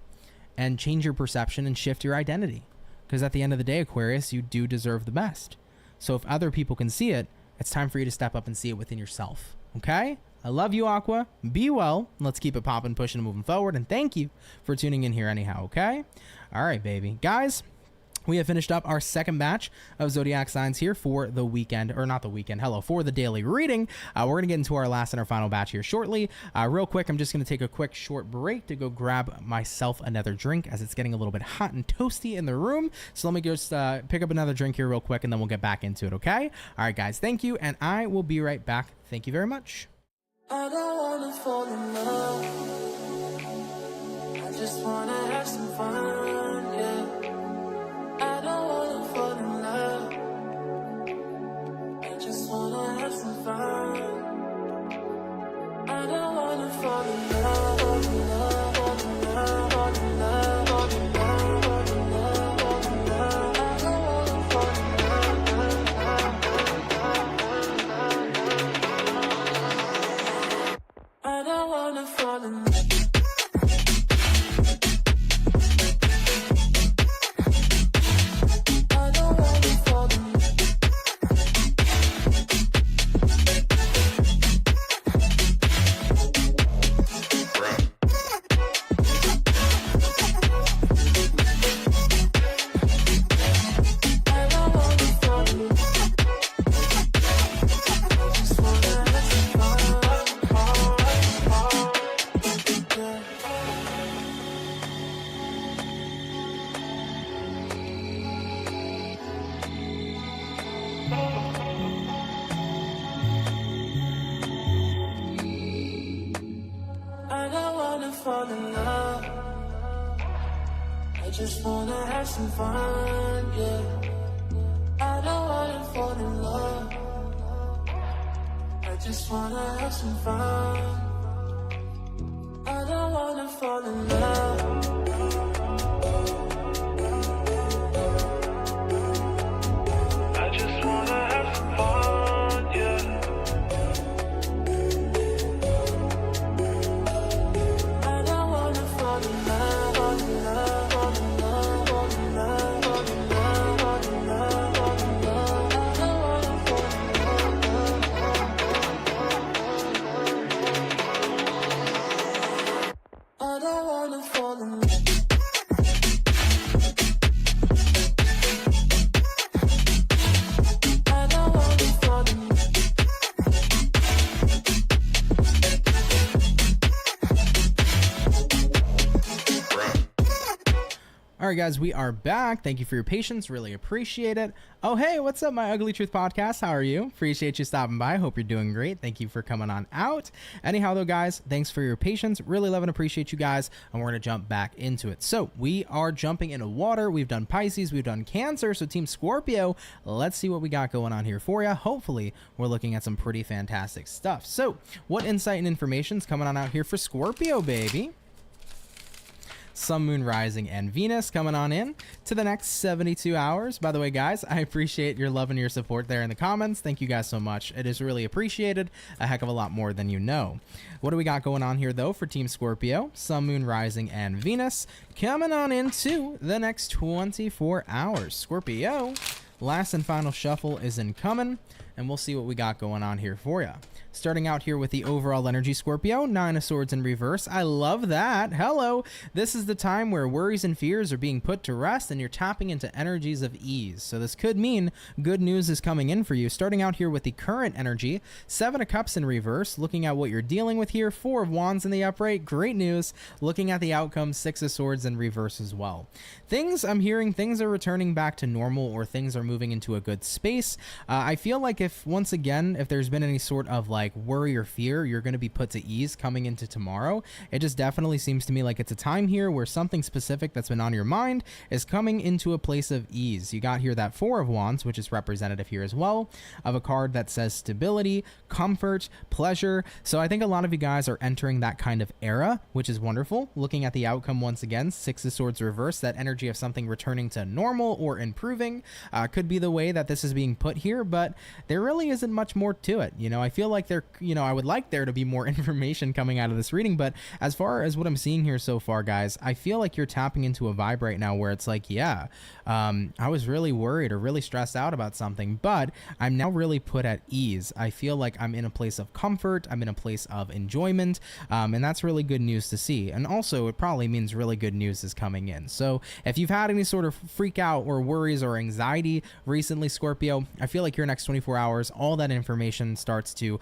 Speaker 1: and change your perception and shift your identity. Because at the end of the day, Aquarius, you do deserve the best. So if other people can see it, it's time for you to step up and see it within yourself. Okay? I love you, Aqua. Be well. Let's keep it popping, pushing, and moving forward. And thank you for tuning in here anyhow, okay? All right, baby. Guys, we have finished up our second batch of zodiac signs here for the weekend, or not the weekend, for the daily reading. We're going to get into our last and our final batch here shortly. Real quick, I'm just going to take a quick short break to go grab myself another drink as it's getting a little bit hot and toasty in the room. So let me just pick up another drink here real quick and then we'll get back into it, okay? All right, guys, thank you, and I will be right back. Thank you very much.
Speaker 2: I don't wanna fall in love. I just wanna have some fun, yeah. I don't wanna fall in love. I just wanna have some fun. I don't wanna fall in love, fall in love, fall in love, fall in love, fall in love, fall in love, fall in love. I don't wanna fall in love. I don't wanna fall in love. just wanna have some fun, yeah. I don't wanna fall in love. I just wanna have some fun. I don't wanna fall in love. I just wanna have some fun, yeah. I don't wanna fall in love, fall in love, fall in love, fall in love, fall in love, fall in love, fall in love. I don't wanna fall in love. I don't wanna fall in love. I don't wanna fall in love.
Speaker 1: All right, guys, we are back. Thank you for your patience. Really appreciate it. Oh, hey, what's up, my Ugly Truth podcast? How are you? Appreciate you stopping by. Hope you're doing great. Thank you for coming on out. Anyhow, though, guys, thanks for your patience. Really love and appreciate you guys. And we're going to jump back into it. So we are jumping into water. We've done Pisces. We've done Cancer. So Team Scorpio, let's see what we got going on here for you. Hopefully, we're looking at some pretty fantastic stuff. So what insight and information is coming on out here for Scorpio, baby? Sun, Moon, Rising, and Venus coming on in to the next 72 hours. By the way, guys, I appreciate your love and your support there in the comments. Thank you guys so much. It is really appreciated, a heck of a lot more than you know. What do we got going on here, though, for Team Scorpio? Sun, Moon, Rising, and Venus coming on into the next 24 hours. Scorpio, last and final shuffle is incoming, and we'll see what we got going on here for you. Starting out here with the overall energy, Scorpio, 9 of Swords in reverse. I love that. Hello. This is the time where worries and fears are being put to rest and you're tapping into energies of ease. So this could mean good news is coming in for you. Starting out here with the current energy, 7 of Cups in reverse. Looking at what you're dealing with here, 4 of Wands in the upright. Great news. Looking at the outcome, 6 of Swords in reverse as well. I'm hearing things are returning back to normal or things are moving into a good space. I feel like if there's been any sort of like worry or fear, you're going to be put to ease coming into tomorrow. It just definitely seems to me like it's a time here where something specific that's been on your mind is coming into a place of ease. You got here that 4 of Wands, which is representative here as well, of a card that says stability, comfort, pleasure. So I think a lot of you guys are entering that kind of era, which is wonderful. Looking at the outcome once again, 6 of Swords reverse, that energy of something returning to normal or improving could be the way that this is being put here, but there really isn't much more to it. I feel like I would like there to be more information coming out of this reading, but as far as what I'm seeing here so far, guys, I feel like you're tapping into a vibe right now where it's like, I was really worried or really stressed out about something, but I'm now really put at ease. I feel like I'm in a place of comfort. I'm in a place of enjoyment, and that's really good news to see. And also, it probably means really good news is coming in. So if you've had any sort of freak out or worries or anxiety recently, Scorpio, I feel like your next 24 hours, all that information starts to,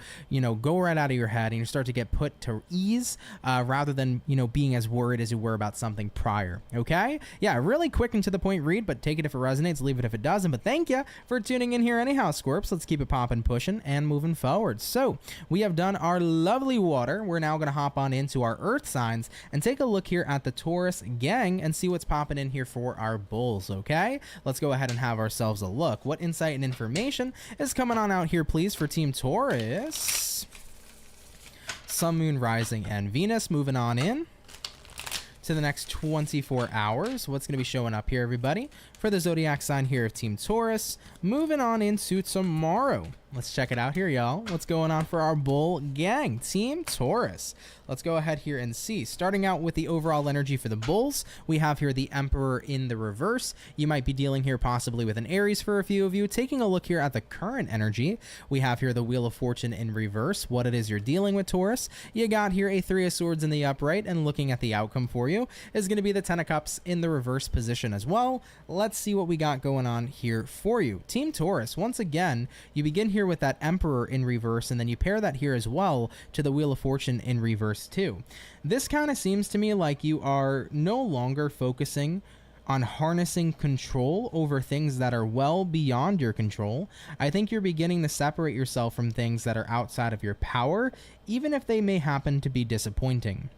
Speaker 1: go right out of your head and you start to get put to ease rather than, being as worried as you were about something prior. Okay? Yeah, really quick and to the point read, but take it if it resonates, leave it if it doesn't. But thank you for tuning in here anyhow, Scorps. Let's keep it popping, pushing, and moving forward. So we have done our lovely water. We're now going to hop on into our earth signs and take a look here at the Taurus gang and see what's popping in here for our bulls. Okay? Let's go ahead and have ourselves a look. What insight and information is coming on out here, please, for Team Taurus? Sun, Moon, Rising, and Venus moving on in to the next 24 hours. What's going to be showing up here, everybody, for the zodiac sign here of Team Taurus? Moving on into tomorrow. Let's check it out here, y'all. What's going on for our bull gang, Team Taurus? Let's go ahead here and see. Starting out with the overall energy for the bulls, we have here the Emperor in the reverse. You might be dealing here possibly with an Aries for a few of you. Taking a look here at the current energy, we have here the Wheel of Fortune in reverse. What it is you're dealing with, Taurus. You got here a 3 of Swords in the upright, and looking at the outcome for you is going to be the 10 of Cups in the reverse position as well. Let's see what we got going on here for you. Team Taurus, once again, you begin here with that Emperor in reverse, and then you pair that here as well to the Wheel of Fortune in reverse too. This kind of seems to me like you are no longer focusing on harnessing control over things that are well beyond your control. I think you're beginning to separate yourself from things that are outside of your power, even if they may happen to be disappointing.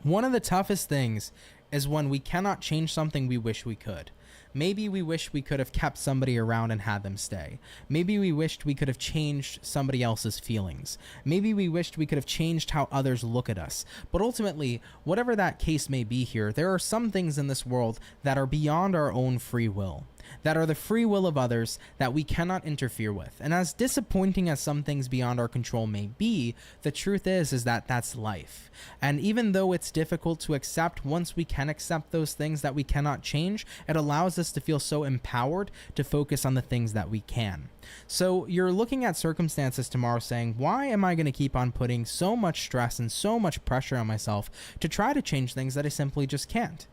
Speaker 1: One of the toughest things is when we cannot change something we wish we could. Maybe we wish we could have kept somebody around and had them stay. Maybe we wished we could have changed somebody else's feelings. Maybe we wished we could have changed how others look at us. But ultimately, whatever that case may be here, there are some things in this world that are beyond our own free will, that are the free will of others that we cannot interfere with. And as disappointing as some things beyond our control may be, the truth is that that's life. And even though it's difficult to accept, once we can accept those things that we cannot change, it allows us to feel so empowered to focus on the things that we can. So you're looking at circumstances tomorrow saying, why am I going to keep on putting so much stress and so much pressure on myself to try to change things that I simply just can't?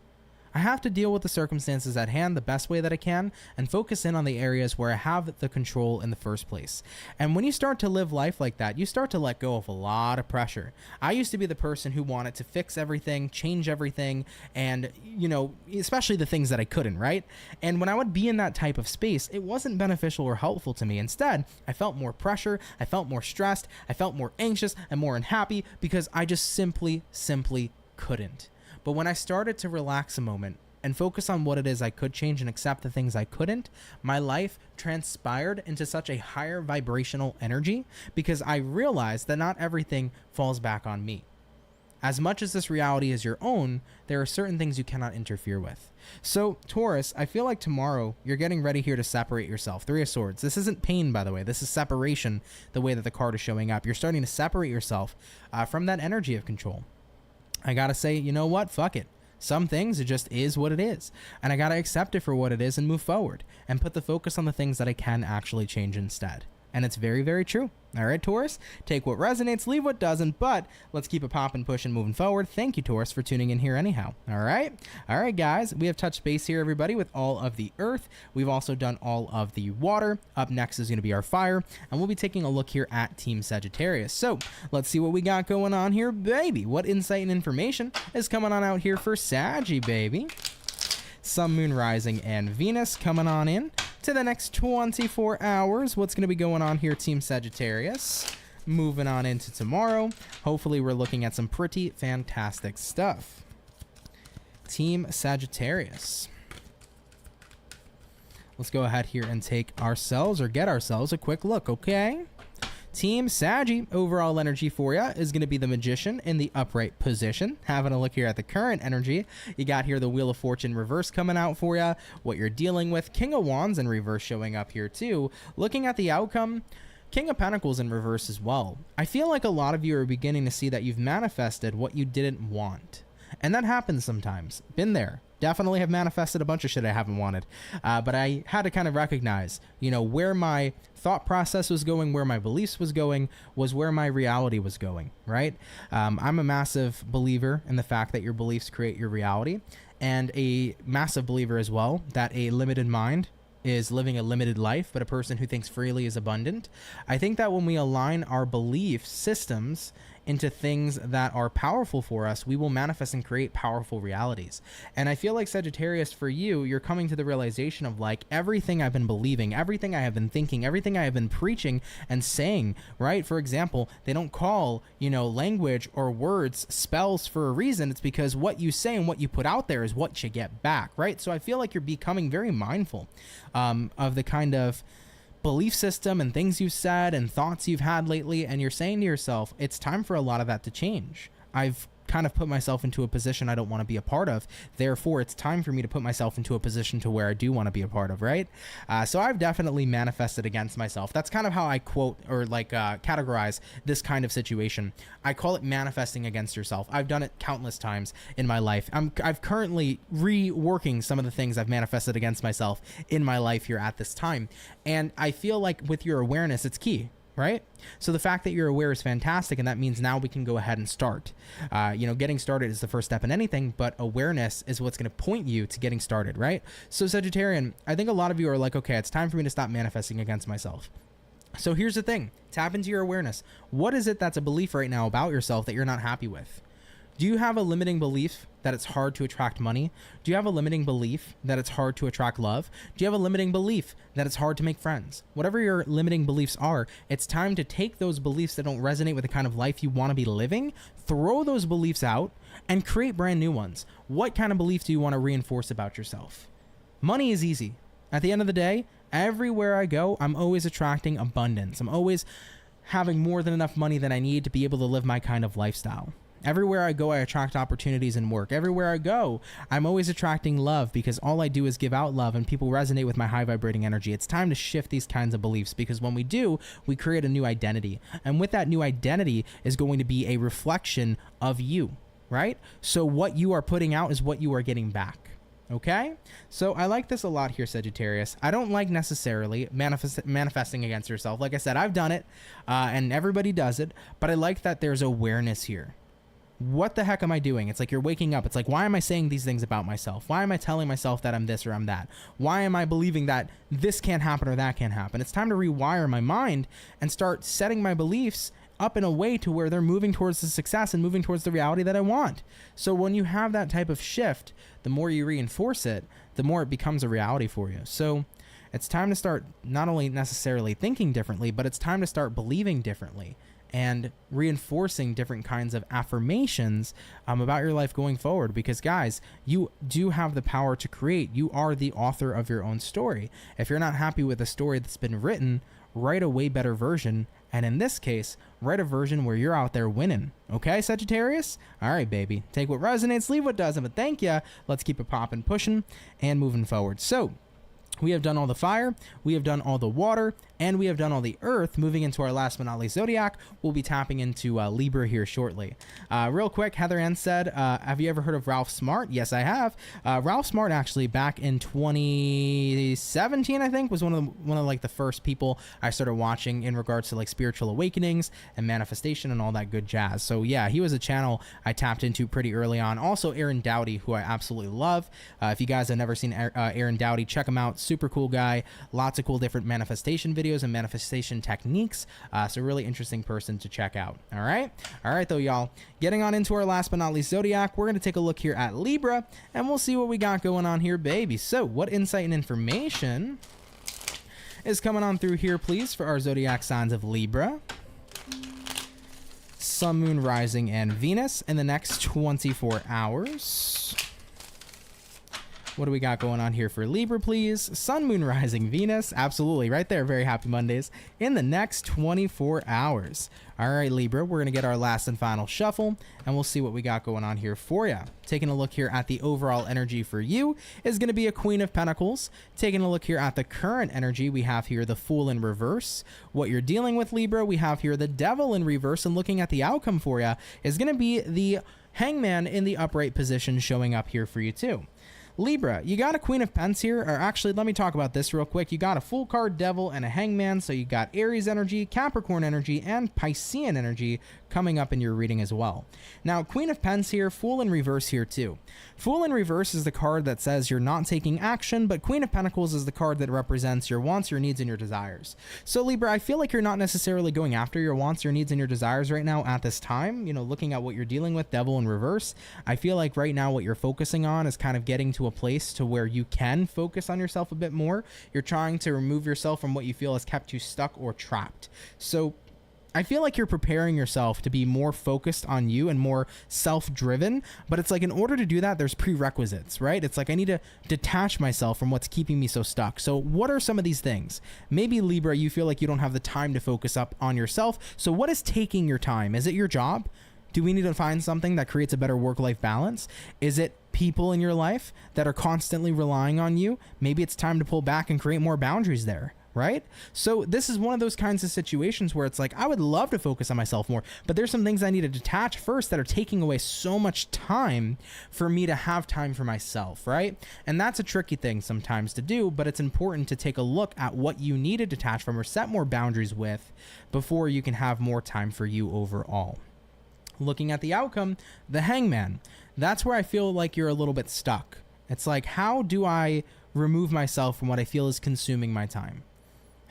Speaker 1: I have to deal with the circumstances at hand the best way that I can and focus in on the areas where I have the control in the first place. And when you start to live life like that, you start to let go of a lot of pressure. I used to be the person who wanted to fix everything, change everything, and, you know, especially the things that I couldn't, right? And when I would be in that type of space, it wasn't beneficial or helpful to me. Instead, I felt more pressure, I felt more stressed, I felt more anxious and more unhappy because I just simply couldn't. But when I started to relax a moment and focus on what it is I could change and accept the things I couldn't, my life transpired into such a higher vibrational energy because I realized that not everything falls back on me. As much as this reality is your own, there are certain things you cannot interfere with. So, Taurus, I feel like tomorrow you're getting ready here to separate yourself. Three of Swords. This isn't pain, by the way. This is separation, the way that the card is showing up. You're starting to separate yourself from that energy of control. I gotta say, you know what? Fuck it. Some things, it just is what it is. And I gotta accept it for what it is and move forward and put the focus on the things that I can actually change instead. And it's very, very true. All right, Taurus, take what resonates, leave what doesn't, but let's keep it popping, pushing, moving forward. Thank you, Taurus, for tuning in here anyhow. All right, guys, we have touched base here, everybody, with all of the earth. We've also done all of the water. Up next is going to be our fire, and we'll be taking a look here at Team Sagittarius. So let's see what we got going on here, baby. What insight and information is coming on out here for Saggy, baby? Sun, Moon, Rising, and Venus coming on in to the next 24 hours. What's going to be going on here, Team Sagittarius? Moving on into tomorrow. Hopefully, we're looking at some pretty fantastic stuff. Team Sagittarius. Let's go ahead here and take ourselves or get ourselves a quick look, okay? Team Saggy, overall energy for you is going to be the Magician in the upright position. Having a look here at the current energy, you got here the Wheel of Fortune reverse coming out for you, what you're dealing with. King of Wands in reverse showing up here too. Looking at the outcome, King of Pentacles in reverse as well. I feel like a lot of you are beginning to see that you've manifested what you didn't want. And that happens sometimes. Been there. Definitely have manifested a bunch of shit I haven't wanted. But I had to kind of recognize, you know, where my thought process was going, where my beliefs was going, was where my reality was going, right? I'm a massive believer in the fact that your beliefs create your reality, and a massive believer as well that a limited mind is living a limited life, but a person who thinks freely is abundant. I think that when we align our belief systems into things that are powerful for us, we will manifest and create powerful realities. And I feel like Sagittarius, for you, you're coming to the realization of like everything I've been believing, everything I have been thinking, everything I have been preaching and saying, right? For example, they don't call, you know, language or words spells for a reason. It's because what you say and what you put out there is what you get back, right? So I feel like you're becoming very mindful of the kind of belief system and things you've said and thoughts you've had lately, and you're saying to yourself, it's time for a lot of that to change. I've kind of put myself into a position I don't want to be a part of. Therefore, it's time for me to put myself into a position to where I do want to be a part of, right? So I've definitely manifested against myself. That's kind of how I quote or like categorize this kind of situation. I call it manifesting against yourself. I've done it countless times in my life. I've currently reworking some of the things I've manifested against myself in my life here at this time. And I feel like with your awareness, it's key. Right? So the fact that you're aware is fantastic, and that means now we can go ahead and start. You know, getting started is the first step in anything, but awareness is what's going to point you to getting started, right? So Sagittarian, I think a lot of you are like, okay, it's time for me to stop manifesting against myself. So here's the thing. Tap into your awareness. What is it that's a belief right now about yourself that you're not happy with? Do you have a limiting belief that it's hard to attract money? Do you have a limiting belief that it's hard to attract love? Do you have a limiting belief that it's hard to make friends? Whatever your limiting beliefs are, it's time to take those beliefs that don't resonate with the kind of life you want to be living, throw those beliefs out, and create brand new ones. What kind of belief do you want to reinforce about yourself? Money is easy. At the end of the day, everywhere I go, I'm always attracting abundance. I'm always having more than enough money that I need to be able to live my kind of lifestyle. Everywhere I go, I attract opportunities in work. Everywhere I go, I'm always attracting love because all I do is give out love and people resonate with my high vibrating energy. It's time to shift these kinds of beliefs because when we do, we create a new identity. And with that new identity is going to be a reflection of you, right? So what you are putting out is what you are getting back. Okay, so I like this a lot here, Sagittarius. I don't like necessarily manifesting against yourself. Like I said, I've done it and everybody does it, but I like that there's awareness here. What the heck am I doing? It's like you're waking up. It's like, why am I saying these things about myself? Why am I telling myself that I'm this or I'm that? Why am I believing that this can't happen or that can't happen? It's time to rewire my mind and start setting my beliefs up in a way to where they're moving towards the success and moving towards the reality that I want. So when you have that type of shift, the more you reinforce it, the more it becomes a reality for you. So it's time to start not only necessarily thinking differently, but it's time to start believing differently and reinforcing different kinds of affirmations about your life going forward. Because guys, you do have the power to create. You are the author of your own story. If you're not happy with a story that's been written, write a way better version. And in this case, write a version where you're out there winning. Okay, Sagittarius? All right, baby. Take what resonates, leave what doesn't. But thank ya. Let's keep it popping, pushing, and moving forward. So we have done all the fire, we have done all the water, and we have done all the earth. Moving into our last but not least zodiac, we'll be tapping into Libra here shortly. Real quick, Heather Ann said, have you ever heard of Ralph Smart? Yes, I have. Ralph Smart actually back in 2017, I think, was one of like the first people I started watching in regards to like spiritual awakenings and manifestation and all that good jazz. So yeah, he was a channel I tapped into pretty early on. Also Aaron Doughty, who I absolutely love. If you guys have never seen Aaron Doughty, check him out. Super cool guy. Lots of cool different manifestation videos and manifestation techniques. So really interesting person to check out. All right though, y'all, getting on into our last but not least zodiac, we're going to take a look here at Libra and we'll see what we got going on here, baby. So what insight and information is coming on through here, please, for our zodiac signs of Libra, Sun, Moon, Rising, and Venus in the next 24 hours? What do we got going on here for Libra, please? Sun, Moon, Rising, Venus. Absolutely. Right there. Very happy Mondays in the next 24 hours. All right, Libra, we're going to get our last and final shuffle, and we'll see what we got going on here for you. Taking a look here at the overall energy for you is going to be a Queen of Pentacles. Taking a look here at the current energy, we have here the Fool in reverse. What you're dealing with, Libra, we have here the Devil in reverse, and looking at the outcome for you is going to be the Hangman in the upright position showing up here for you too. Libra, you got a Queen of Pentacles here, or actually, let me talk about this real quick. You got a Fool card, Devil, and a Hangman, so you got Aries energy, Capricorn energy, and Piscean energy coming up in your reading as well. Now, Queen of Pentacles here, Fool in reverse here too. Fool in reverse is the card that says you're not taking action, but Queen of Pentacles is the card that represents your wants, your needs, and your desires. So Libra, I feel like you're not necessarily going after your wants, your needs, and your desires right now at this time. You know, looking at what you're dealing with, Devil in reverse, I feel like right now what you're focusing on is kind of getting to a place to where you can focus on yourself a bit more. You're trying to remove yourself from what you feel has kept you stuck or trapped. So I feel like you're preparing yourself to be more focused on you and more self-driven, but it's like in order to do that, there's prerequisites, right? It's like I need to detach myself from what's keeping me so stuck. So what are some of these things? Maybe Libra, you feel like you don't have the time to focus up on yourself. So what is taking your time? Is it your job? Do we need to find something that creates a better work-life balance? Is it people in your life that are constantly relying on you? Maybe it's time to pull back and create more boundaries there, right? So this is one of those kinds of situations where it's like, I would love to focus on myself more, but there's some things I need to detach first that are taking away so much time for me to have time for myself, right? And that's a tricky thing sometimes to do, but it's important to take a look at what you need to detach from or set more boundaries with before you can have more time for you overall. Looking at the outcome, the Hangman, that's where I feel like you're a little bit stuck. It's like, how do I remove myself from what I feel is consuming my time?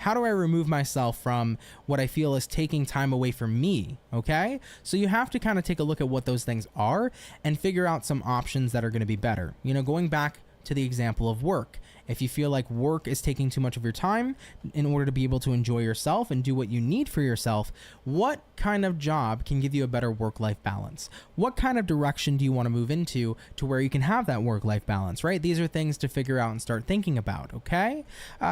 Speaker 1: How do I remove myself from what I feel is taking time away from me? Okay, so you have to kind of take a look at what those things are and figure out some options that are going to be better. You know, going back to the example of work. If you feel like work is taking too much of your time in order to be able to enjoy yourself and do what you need for yourself, what kind of job can give you a better work-life balance? What kind of direction do you want to move into to where you can have that work-life balance, right? These are things to figure out and start thinking about, okay?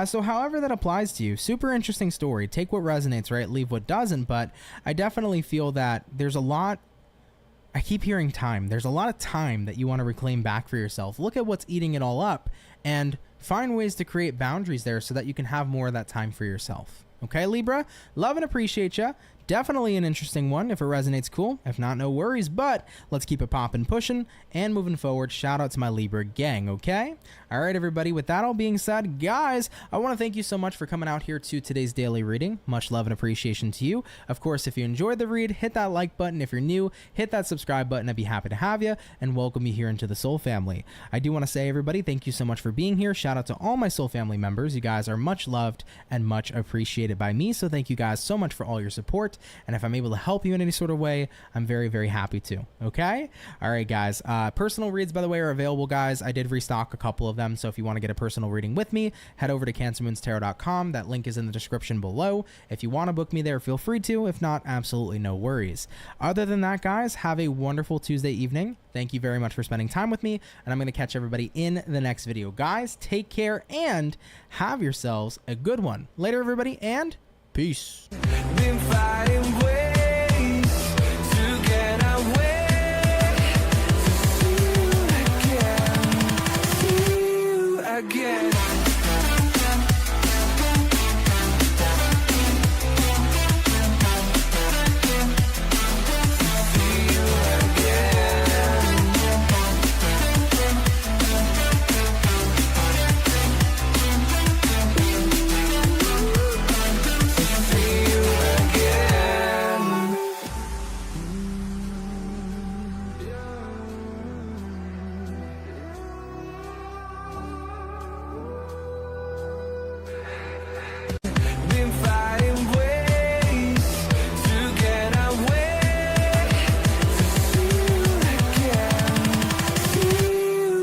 Speaker 1: So however that applies to you, super interesting story. Take what resonates, right? Leave what doesn't, but I definitely feel that there's a lot. I keep hearing time. There's a lot of time that you want to reclaim back for yourself. Look at what's eating it all up and find ways to create boundaries there so that you can have more of that time for yourself. Okay, Libra? Love and appreciate you. Definitely an interesting one. If it resonates, cool. If not, no worries. But let's keep it popping, pushing, and moving forward. Shout out to my Libra gang, okay? All right, everybody. With that all being said, guys, I want to thank you so much for coming out here to today's daily reading. Much love and appreciation to you. Of course, if you enjoyed the read, hit that like button. If you're new, hit that subscribe button. I'd be happy to have you and welcome you here into the Soul family. I do want to say, everybody, thank you so much for being here. Shout out to all my Soul family members. You guys are much loved and much appreciated by me. So thank you guys so much for all your support. And if I'm able to help you in any sort of way, I'm very, very happy to. Okay? All right, guys. Personal reads, by the way, are available, guys. I did restock a couple of them. So if you want to get a personal reading with me, head over to CancerMoonsTarot.com. That link is in the description below. If you want to book me there, feel free to. If not, absolutely no worries. Other than that, guys, have a wonderful Tuesday evening. Thank you very much for spending time with me. And I'm going to catch everybody in the next video. Guys, take care and have yourselves a good one. Later, everybody, and peace.
Speaker 2: Been fighting